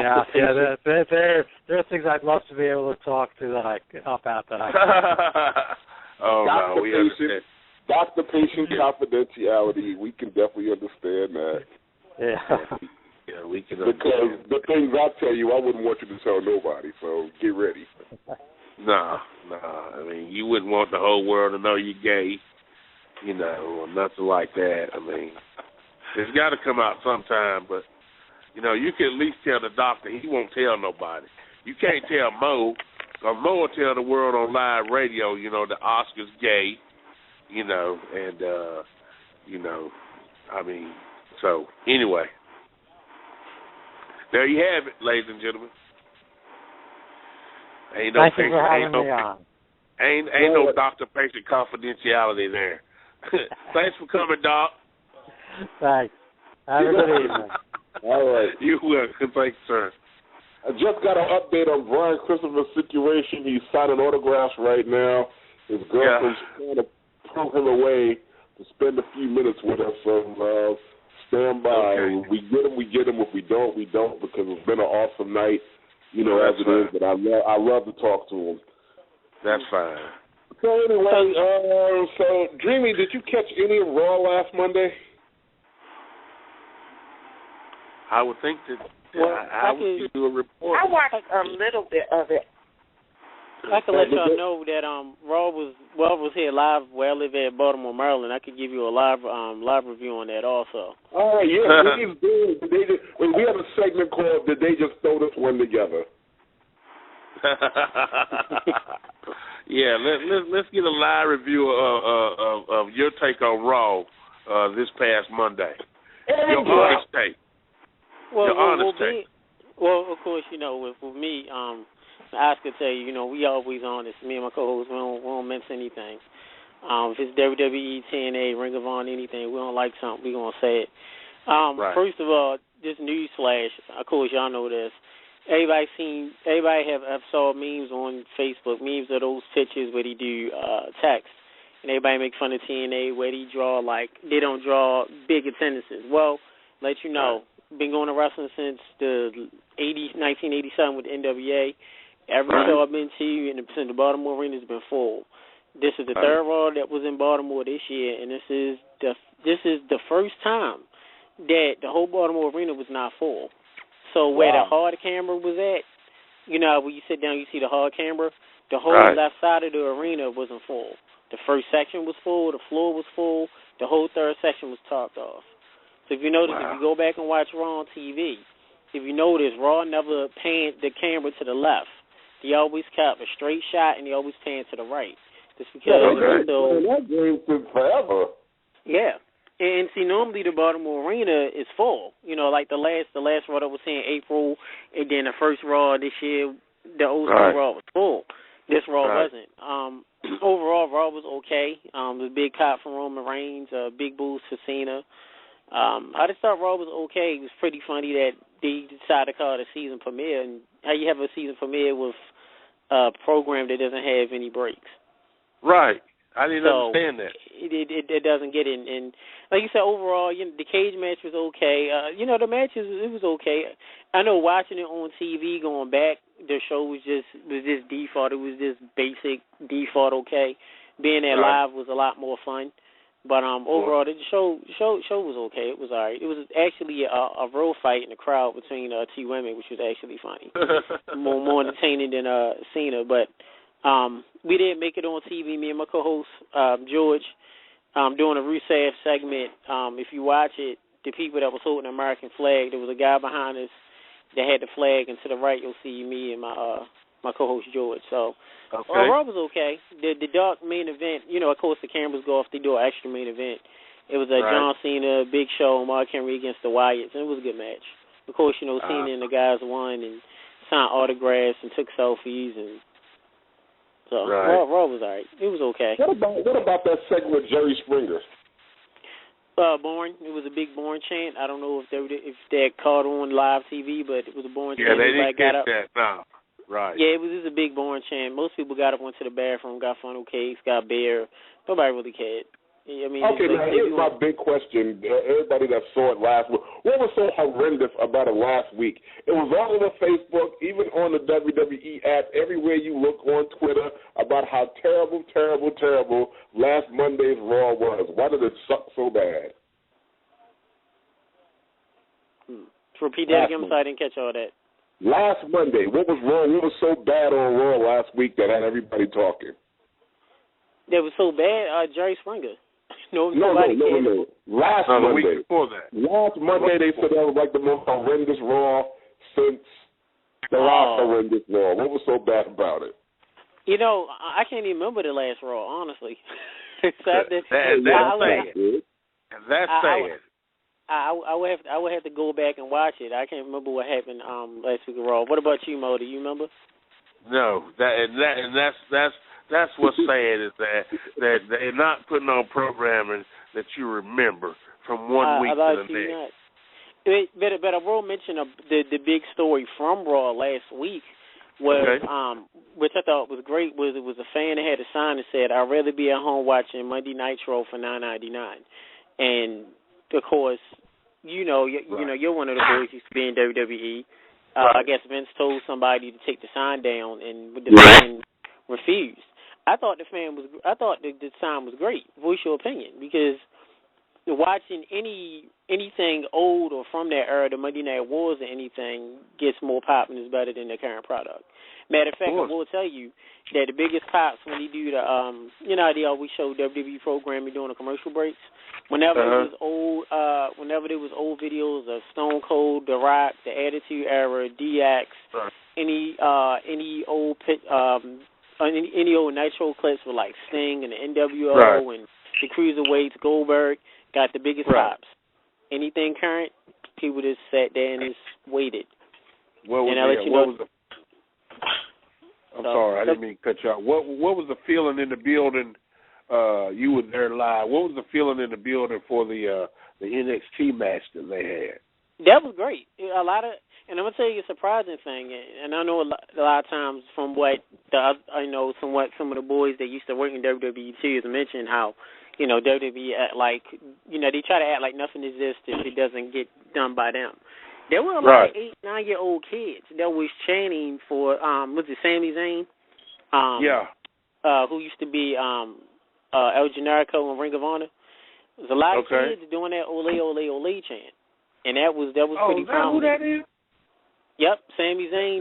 are things I'd love to be able to talk to that I can't. No, we understand. Doctor-patient confidentiality, we can definitely understand that. Yeah. Yeah, we can understand. Because the things I tell you, I wouldn't want you to tell nobody, so get ready. No. I mean, you wouldn't want the whole world to know you're gay, or nothing like that. I mean, it's got to come out sometime, but, you can at least tell the doctor. He won't tell nobody. You can't tell Mo, because Mo will tell the world on live radio, the Oscar's gay, I mean, so, anyway. There you have it, ladies and gentlemen. Thank you for having me on. Ain't no doctor-patient confidentiality there. Thanks for coming, Doc. Thanks. Have a good evening. All right. You're welcome. Thanks, sir. I just got an update on Brian Christopher's situation. He's signing autographs right now. His girlfriend's trying to pull him away to spend a few minutes with us. So stand by. Okay. We get him. If we don't, we don't, because it's been an awesome night, as it is. But I love to talk to him. That's fine. So anyway, Dreamy, did you catch any of Raw last Monday? I would think that I would do a report. I watched a little bit of it. I can let y'all know that Raw was here live where I live at Baltimore, Maryland. I could give you a live review on that also. Oh yeah, we have a segment called "Did They Just Throw This One Together?" Yeah, let's get a live review of your take on Raw this past Monday. Your honest take. Well, of course, with me, I could tell you, we always honest. Me and my co-host, we don't mince anything. If it's WWE, TNA, Ring of Honor, anything, we don't like something, we gonna say it. Right. First of all, just news flash. Of course, y'all know this. Everybody have saw memes on Facebook, memes of those pictures where they do text, and everybody make fun of TNA where they don't draw big attendances. Well, let you know, been going to wrestling since the 1987 with the NWA. Every show I've been to in the Baltimore arena has been full. This is the third Raw that was in Baltimore this year, and this is the first time that the whole Baltimore arena was not full. So where the hard camera was at, you know, when you sit down, you see the hard camera. The whole left side of the arena wasn't full. The first section was full. The floor was full. The whole third section was topped off. So if you notice, if you go back and watch Raw on TV, if you notice, Raw never panned the camera to the left. He always kept a straight shot, and he always panned to the right. Just because that game took forever. Yeah. And see, normally the Baltimore arena is full. You know, like the last Raw that was in April, and then the first Raw this year, the old Raw was full. This Raw wasn't. Overall, Raw was okay. The big cop from Roman Reigns, big boost for Cena. I just thought Raw was okay. It was pretty funny that they decided to call it a season premiere, and how you have a season premiere with a program that doesn't have any breaks. Right. I didn't understand that. It doesn't get in. And like you said, overall, you know, the cage match was okay. You know, the matches, it was okay. I know watching it on TV, going back, the show was just default. It was just basic default okay. Being there live was a lot more fun. But overall, the show was okay. It was all right. It was actually a real fight in the crowd between two women, which was actually funny. more entertaining than Cena. But we didn't make it on TV. Me and my co-host, George, doing a Rusev segment. If you watch it, the people that was holding the American flag, there was a guy behind us that had the flag, and to the right you'll see me and my co-host George. So Raw was okay. The dark main event, you know, of course the cameras go off, they do an extra main event. It was a John Cena, Big Show, and Mark Henry against the Wyatts, and it was a good match. Of course, you know, Cena and the guys won and signed autographs and took selfies, and so Raw was all right. It was okay. What about that segment with Jerry Springer? Born. It was a big Born chant. I don't know if they caught on live TV, but it was a Born chant. Yeah, they didn't get that. No. Right. Yeah, it was just a big Born chant. Most people got up, went to the bathroom, got funnel cakes, got beer. Nobody really cared. I mean, okay, now here's my big question. Everybody that saw it last week, what was so horrendous about it last week? It was all over Facebook, even on the WWE app, everywhere you look on Twitter, about how terrible, terrible, terrible last Monday's Raw was. Why did it suck so bad? Repeat that again, so I didn't catch all that. Last Monday, what was wrong? What was so bad on Raw last week that had everybody talking? That was so bad? Jerry Springer. No. Last Monday. The week before that. Last Monday, they said that was like the most horrendous Raw since the last horrendous Raw. What was so bad about it? You know, I can't even remember the last Raw, honestly. That's sad. I would have to go back and watch it. I can't remember what happened last week of Raw. What about you, Mo? Do you remember? No, that's what's sad is that they're not putting on programming that you remember from one week to the next. But I will mention the big story from Raw last week was, which I thought was great, was it was a fan that had a sign that said, "I'd rather be at home watching Monday Nitro for $9.99," and of course, you know you're one of the boys who used to be in WWE. I guess Vince told somebody to take the sign down, and the fan refused. I thought the sign was great. Voice your opinion, because watching anything old or from that era, the Monday Night Wars or anything, gets more pop and is better than the current product. Matter of fact, I will tell you that the biggest pops when they do the they always show WWE programming during the commercial breaks. Whenever it was old videos of Stone Cold, The Rock, the Attitude Era, DX, any old Nitro clips with like Sting and the NWO and the Cruiserweights, Goldberg, got the biggest pops. Anything current, people just sat there and just waited. I'm sorry, I didn't mean to cut you out. What was the feeling in the building? You were there live. What was the feeling in the building for the NXT match that they had? That was great. A lot of, and I'm gonna tell you a surprising thing, and I know a lot of times from what I know, somewhat some of the boys that used to work in WWE too, has mentioned how, WWE act like, they try to act like nothing exists if it doesn't get done by them. There were a lot of 8, 9-year-old kids that was chanting for, was it Sami Zayn? Who used to be El Generico in Ring of Honor. There's a lot of kids doing that ole ole ole chant, and that was pretty prominent. Who that is? Yep, Sami Zayn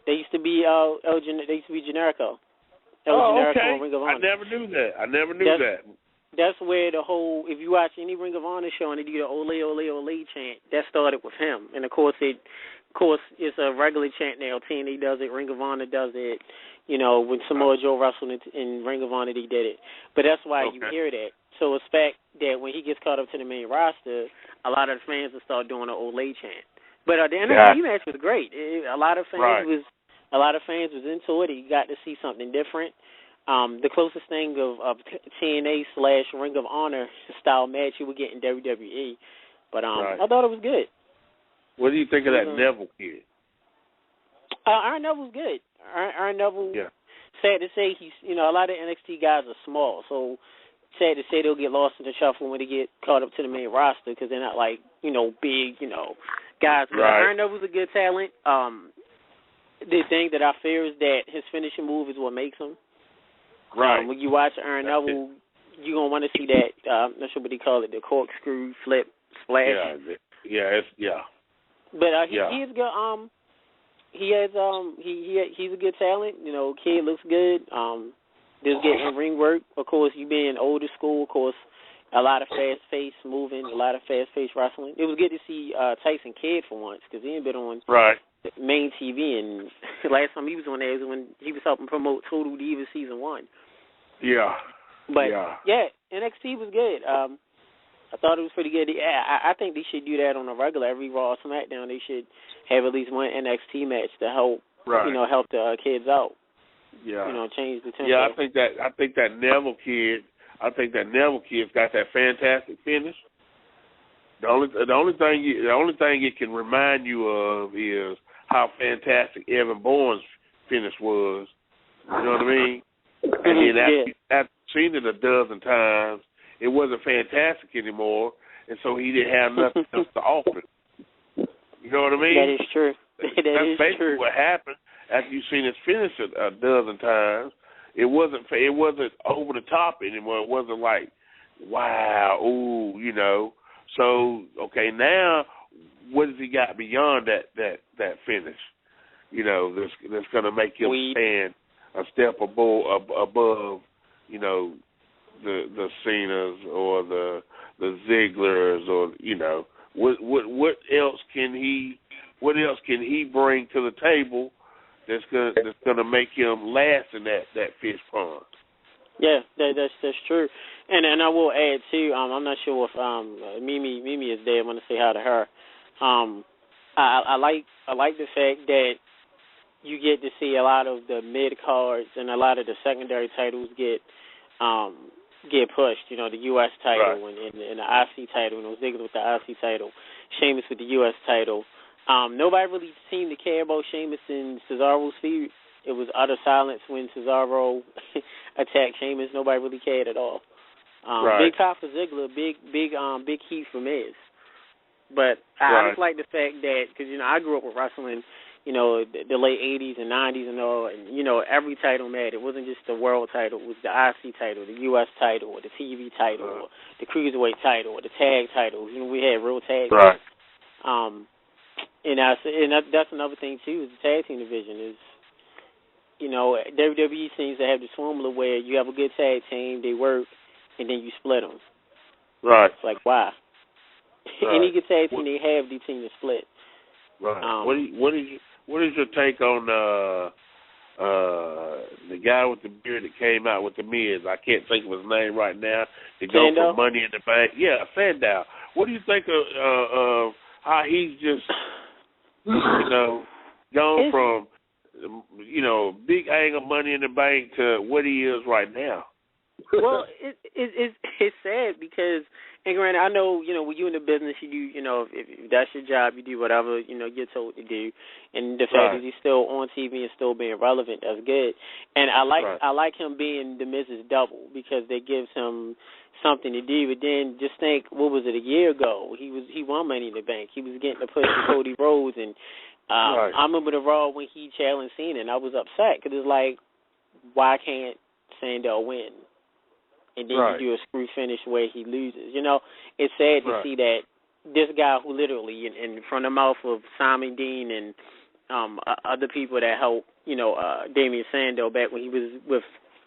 they used to be Generico. Okay. In Ring of Honor. I never knew that. That's where the whole, if you watch any Ring of Honor show and they do the ole ole ole chant, that started with him, and of course it's a regular chant now. TNA does it, Ring of Honor does it. When Samoa Joe wrestled in Ring of Honor, they did it. But that's why you hear that. So it's fact that when he gets caught up to the main roster, a lot of the fans will start doing the Olay chant. But the NXT match was great. A lot of fans was into it. You got to see something different. The closest thing of TNA / Ring of Honor style match you would get in WWE. But I thought it was good. What do you think of that Neville kid? Iron Neville's good. Iron Neville, sad to say, he's, a lot of NXT guys are small, so sad to say they'll get lost in the shuffle when they get caught up to the main roster because they're not like, big, guys. But Iron Neville's a good talent. The thing that I fear is that his finishing move is what makes him. Right. When you watch Iron Neville, you're going to want to see that, I'm not sure what they call it, the corkscrew flip splash. But he is good. He's a good talent. Kid looks good. Does get in ring work. Of course, you being older school. Of course, a lot of fast-paced moving, a lot of fast-paced wrestling. It was good to see Tyson Kidd for once because he ain't been on main TV, and last time he was on there was when he was helping promote Total Divas Season 1. Yeah. But NXT was good. I thought it was pretty good. I think they should do that on a regular. Every Raw or SmackDown, they should have at least one NXT match to help, help the kids out. Yeah. Change the tempo. Yeah, I think that Neville kid's got that fantastic finish. The only thing it can remind you of is how fantastic Evan Bourne's finish was. You know what I mean? And then after seeing it a dozen times, it wasn't fantastic anymore, and so he didn't have nothing else to offer. You know what I mean? That is true. That's basically what happened after you've seen his finish a dozen times. It wasn't over the top anymore. It wasn't like, wow, ooh, So, okay, now what has he got beyond that finish? That's going to make him stand a step above, the Cenas or the Zigglers or what else can he bring to the table that's gonna make him last in that fish pond? Yeah, that's true. And I will add too. I'm not sure if Mimi is there. I want to say hi to her. I like the fact that you get to see a lot of the mid cards and a lot of the secondary titles get pushed. The U.S. title and the IC title. Ziggler with the IC title, Sheamus with the U.S. title. Nobody really seemed to care about Sheamus and Cesaro's feud. It was utter silence when Cesaro attacked Sheamus. Nobody really cared at all. Big top for Ziggler, big heat for Miz. But I just like the fact that, because I grew up with wrestling, the late 80s and 90s and all, and every title mattered. It wasn't just the world title; it was the IC title, the US title, or the TV title, or the cruiserweight title, or the tag titles. We had real tag. Right. And that's another thing too. Is the tag team division is. WWE seems to have this formula where you have a good tag team, they work, and then you split them. Right. It's like, why? Any good tag team they have, the team is split. Right. What is your take on the guy with the beard that came out with the Miz? I can't think of his name right now. To go from Money in the Bank. Yeah, Sandow. What do you think of how he's just, gone from, big angle Money in the Bank to what he is right now? Well, it's sad because, and granted, I know, when you're in the business, you do, if that's your job, you do whatever, you're told to do. And the fact that he's still on TV and still being relevant, that's good. And I like him being the Mrs. Double because that gives him something to do. But then just think, what was it, a year ago? He won Money in the Bank. He was getting to push Cody Rhodes. And I remember the Raw when he challenged Cena, and I was upset because it's like, why can't Sandel win? And then you do a screw finish where he loses. It's sad to see that this guy who literally, and from the mouth of Simon Dean and other people that helped, Damian Sandow back when he was with,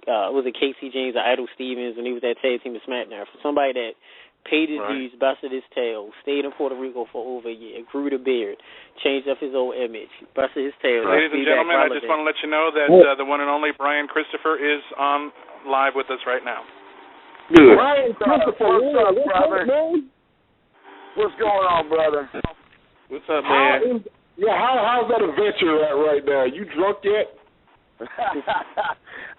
was it Casey James or Idol Stevens when he was at Tag Team of SmackDown. For somebody that paid his dues, busted his tail, stayed in Puerto Rico for over a year, grew the beard, changed up his old image, busted his tail. Ladies and gentlemen, I just want to let you know that the one and only Brian Christopher is on live with us right now. Good. Brian Christopher, what's up, brother? What's going on, brother? What's up, man? How's that adventure at right now? You drunk yet?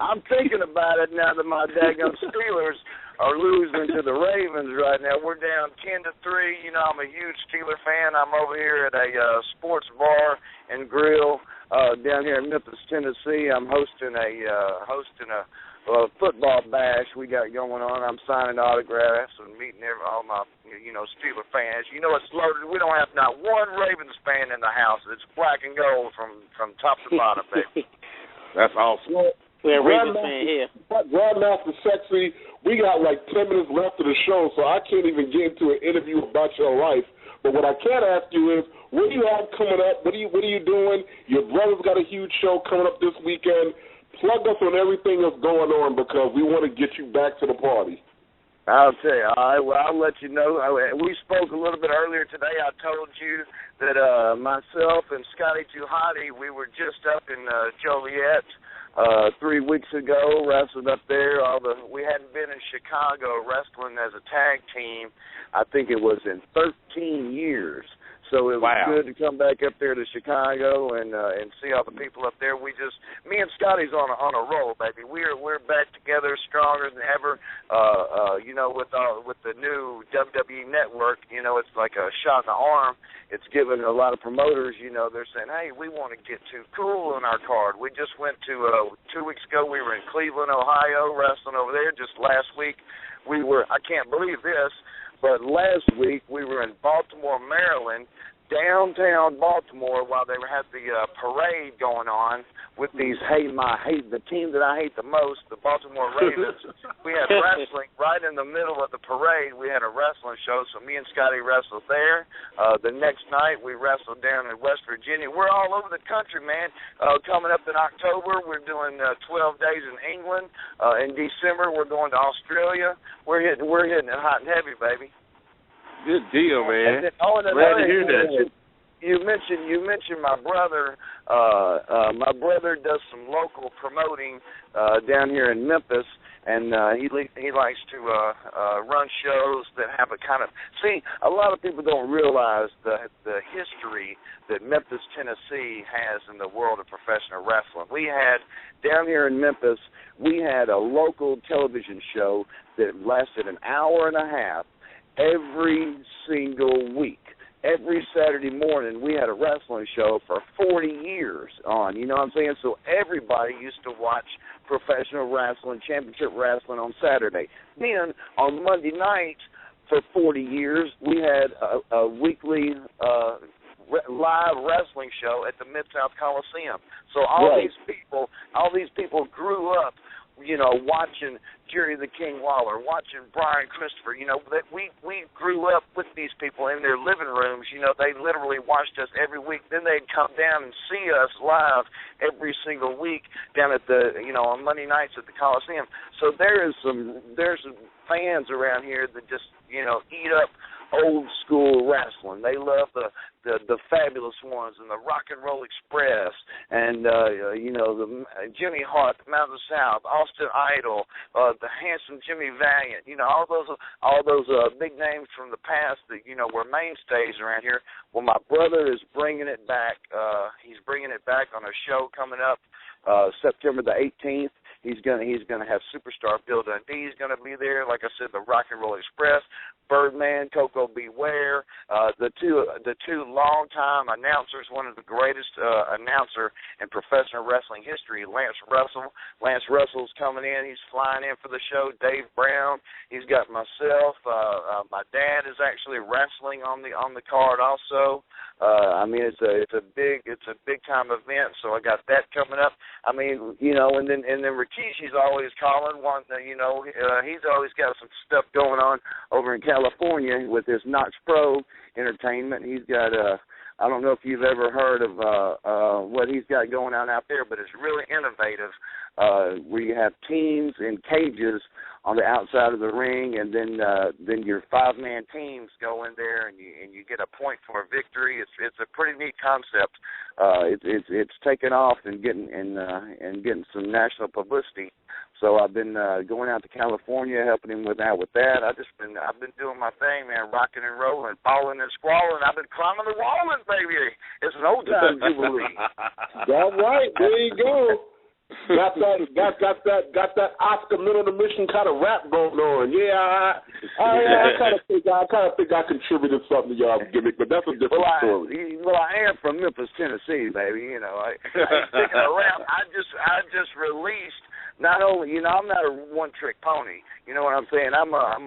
I'm thinking about it now that my daggum Steelers are losing to the Ravens right now. We're down 10-3. I'm a huge Steeler fan. I'm over here at a sports bar and grill down here in Memphis, Tennessee. I'm hosting a football bash we got going on. I'm signing autographs and meeting all my, Steeler fans. It's loaded. We don't have not one Ravens fan in the house. It's black and gold from top to bottom, baby. That's awesome. We're a Ravens fan here. Grandmaster Sexy, we got like 10 minutes left of the show, so I can't even get into an interview about your life. But what I can ask you is, what do you have coming up? What are you doing? Your brother's got a huge show coming up this weekend. Plug us on everything that's going on because we want to get you back to the party. I'll tell you. All right, well, I'll let you know. We spoke a little bit earlier today. I told you that myself and Scotty Tuhati, we were just up in Joliet 3 weeks ago, wrestled up there. We hadn't been in Chicago wrestling as a tag team, I think it was in 13 years. So it was good to come back up there to Chicago and see all the people up there. Me and Scotty's on a roll, baby. We're back together, stronger than ever. With the new WWE network, it's like a shot in the arm. It's given a lot of promoters, they're saying, hey, we want to get too cool on our card. We just went to 2 weeks ago. We were in Cleveland, Ohio, wrestling over there. Just last week, I can't believe this. But last week, we were in Baltimore, Maryland, downtown Baltimore, while they had the parade going on with the team that I hate the most, the Baltimore Ravens. We had wrestling right in the middle of the parade. We had a wrestling show, so me and Scotty wrestled there. The next night, we wrestled down in West Virginia. We're all over the country, man. Coming up in October, we're doing 12 days in England. In December, we're going to Australia. We're hitting it hot and heavy, baby. Good deal, man. Glad to hear that. You mentioned my brother. My brother does some local promoting down here in Memphis, and he likes to run shows that have a kind of. See, a lot of people don't realize the history that Memphis, Tennessee has in the world of professional wrestling. We had down here in Memphis, we had a local television show that lasted an hour and a half. Every single week, every Saturday morning, we had a wrestling show for 40 years on. You know what I'm saying? So everybody used to watch professional wrestling, championship wrestling on Saturday. Then on Monday nights for 40 years, we had a weekly live wrestling show at the Mid-South Coliseum. So all these people grew up, watching Jerry the King Waller, watching Brian Christopher. That we grew up with these people in their living rooms. They literally watched us every week. Then they'd come down and see us live every single week down at on Monday nights at the Coliseum. So there's some fans around here that just eat up old school wrestling. They love the Fabulous Ones and the Rock and Roll Express and the Jimmy Hart, the Mountain of the South, Austin Idol, the handsome Jimmy Valiant. All those big names from the past that were mainstays around here. Well, my brother is bringing it back. He's bringing it back on a show coming up September the 18th. He's gonna have Superstar Bill Dundee. He's gonna be there. Like I said, the Rock and Roll Express, Birdman, Coco Beware, the two longtime announcers, one of the greatest announcer in professional wrestling history, Lance Russell. Lance Russell's coming in. He's flying in for the show. Dave Brown. He's got myself. My dad is actually wrestling on the card also. I mean, it's a big time event. So I got that coming up. I mean, and then Rikishi's always calling. He's always got some stuff going on over in California with his Knox Pro Entertainment. He's got I don't know if you've ever heard of what he's got going on out there, but it's really innovative. Where you have teams in cages on the outside of the ring, and then your 5-man teams go in there, and you get a point for a victory. It's a pretty neat concept. It's taken off and getting some national publicity. So I've been going out to California, helping him with that. I've been doing my thing, man, rocking and rolling, falling and squalling. I've been climbing the walling, baby. It's an old time jubilee. That's right. There you go. Got that Oscar middle of the mission kind of rap going on. Yeah, I kind of think I contributed something to y'all gimmick, but that's a different story. Well, I am from Memphis, Tennessee, baby. I ain't sticking around. I just released. Not only, I'm not a one-trick pony. You know what I'm saying? I'm a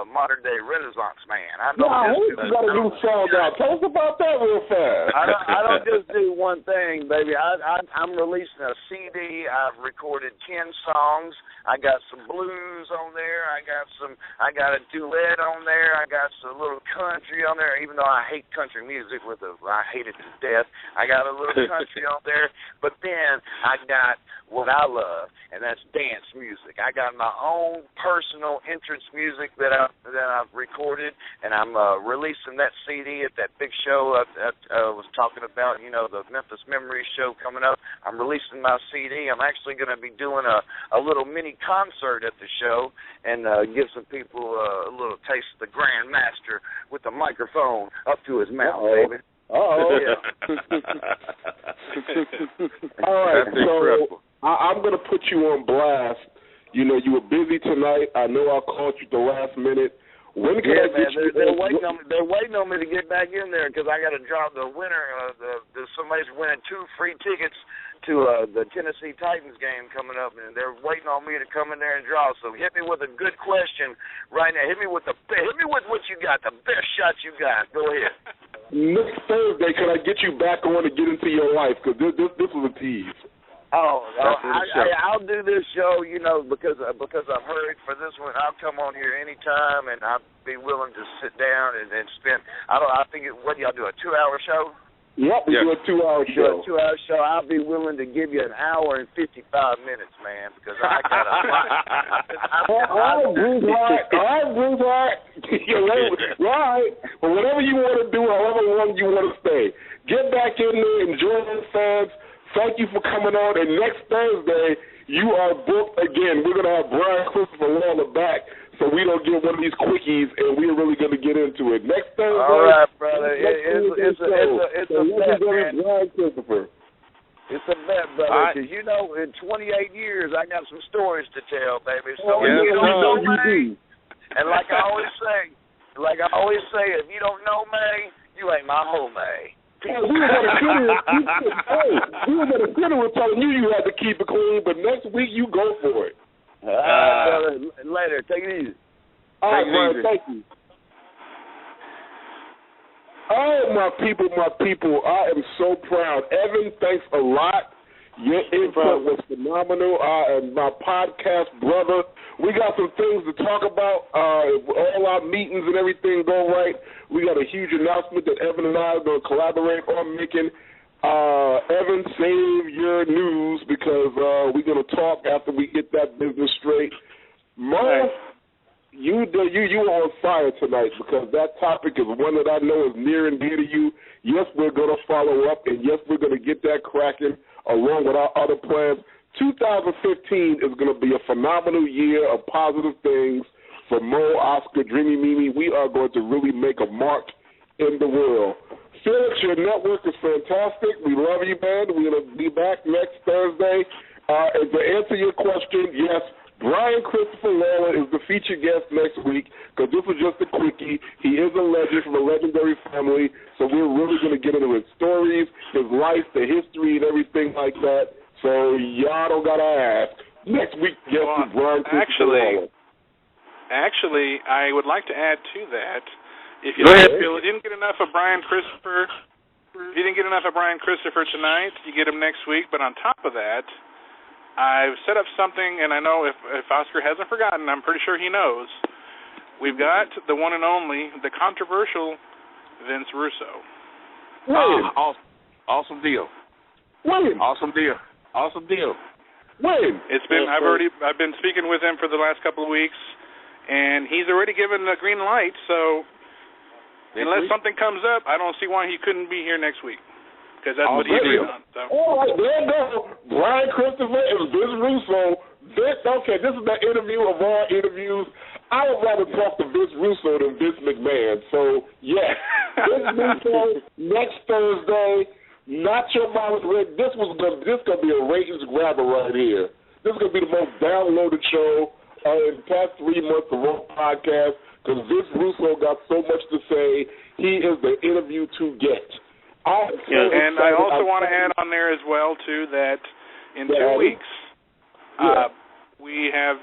modern-day Renaissance man. You got a new song out. Tell us about that real fast. I don't just do one thing, baby. I'm releasing a CD. I've recorded 10 songs. I got some blues on there. I got a duet on there. I got some little country on there. Even though I hate country music, I hate it to death. I got a little country on there. But then I got what I love, and that's dance music. I got my own personal entrance music that I've recorded, and I'm releasing that CD at that big show I was talking about. The Memphis Memories show coming up. I'm releasing my CD. I'm actually going to be doing a little mini concert at the show and give some people a little taste of the Grand Master with the microphone up to his mouth, baby. Oh, yeah. All right, that's incredible. I'm going to put you on blast. You were busy tonight. I know I called you at the last minute. When can I get you? They're waiting on me to get back in there because I got to draw the winner. Somebody's winning 2 free tickets to the Tennessee Titans game coming up, and they're waiting on me to come in there and draw. So hit me with a good question right now. Hit me with what you got, the best shot you got. Go ahead. Next Thursday, can I get you back on to get into your life? Because this was a tease. I'll do this show, because I'm hurried for this one. I'll come on here anytime, and I'll be willing to sit down and spend. I think what y'all do, a 2-hour show? Yep, we do a 2-hour show. Do a 2-hour show. I'll be willing to give you an hour and 55 minutes, man, because I got a lot. All right, Bruce. You're right. Well, whatever you want to do, however long you want to stay, get back in there, enjoy the fans. Thank you for coming on, and next Thursday, you are booked again. We're going to have Brian Christopher Waller back so we don't get one of these quickies, and we're really going to get into it. Next Thursday. All right, brother. It's a bet, man. Brian Christopher. It's a bet, brother, because in 28 years, I got some stories to tell, baby. So if you don't know me, and like I always say, if you don't know me, you ain't my whole me. We were going to dinner with telling you had to keep it clean, but next week you go for it. Brother, later. Take it easy. All right, Brian, thank you. Oh, my people, I am so proud. Evan, thanks a lot. Your input was phenomenal. And my podcast brother, we got some things to talk about. If all our meetings and everything go right, we got a huge announcement that Evan and I are going to collaborate on making. Evan, save your news because we're going to talk after we get that business straight. Mo, you are on fire tonight because that topic is one that I know is near and dear to you. Yes, we're going to follow up, and yes, we're going to get that cracking along with our other plans. 2015 is going to be a phenomenal year of positive things for Mo, Oscar, Dreamy Mimi. We are going to really make a mark in the world. Felix, your network is fantastic. We love you, man. We're going to be back next Thursday. And to answer your question, yes, Brian Christopher Lawler is the featured guest next week because this was just a quickie. He is a legend from a legendary family, so we're really going to get into his stories, his life, the history, and everything like that. So y'all don't got to ask. Next week, guest is Brian Christopher Lawler. Actually, I would like to add to that. If you didn't get enough of Brian Christopher, tonight, you get him next week. But on top of that, I've set up something, and I know if Oscar hasn't forgotten, I'm pretty sure he knows. We've got the one and only, the controversial Vince Russo. Awesome deal. William. Awesome deal. William. I've been speaking with him for the last couple of weeks, and he's already given the green light. So unless something comes up, I don't see why he couldn't be here next week. Because that's what he's doing. So. All right, there you go. Brian Christopher and Vince Russo. Okay, this is the interview of all interviews. I would rather talk to Vince Russo than Vince McMahon. So, yeah, Vince Russo next Thursday. Not Your Mama's Radio. This going to be a ratings grabber right here. This is going to be the most downloaded show in the past 3 months of Raw Podcast because Vince Russo got so much to say. He is the interview to get. And I also want to add on there as well too that in 2 weeks we have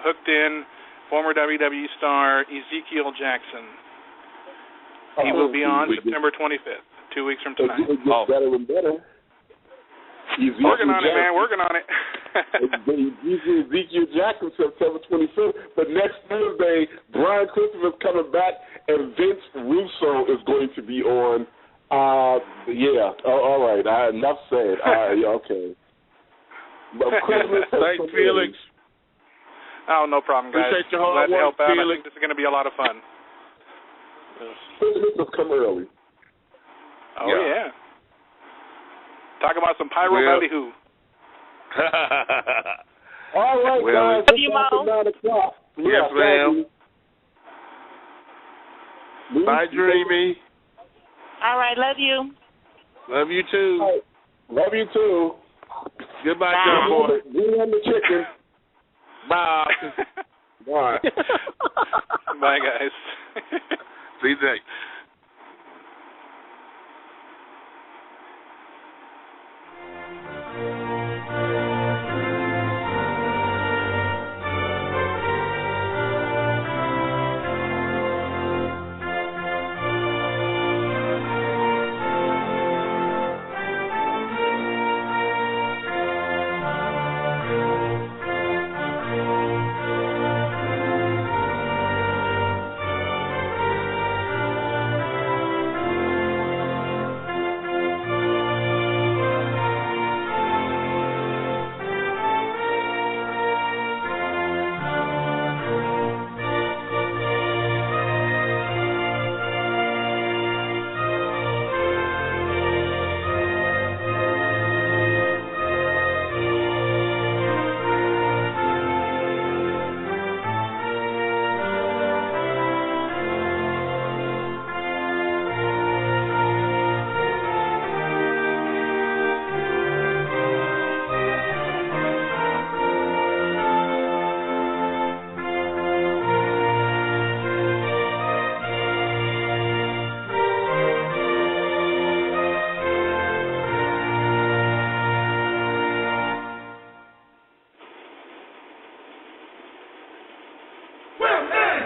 hooked in former WWE star Ezekiel Jackson. He will be on September 25th, 2 weeks from tonight. It gets better and better. Working on it, man. Working on it. Ezekiel Jackson, September 25th. But next Thursday, Brian Christopher is coming back, and Vince Russo is going to be on. All right. Enough said. Okay. Thanks, Felix. Oh, no problem, guys. Appreciate your hard Glad to help out. Felix. I think this is going to be a lot of fun. Let's come early. Oh, yeah. Talk about some pyro ballyhoo. All right, guys. Love you, Mo. 9 o'clock. Yes, ma'am. Bye, Dreamy. All right, love you. Love you, too. Right. Love you, too. Goodbye, John Boy. We on the chicken. Bye. Bye. Bye, guys. See you next. Well, man,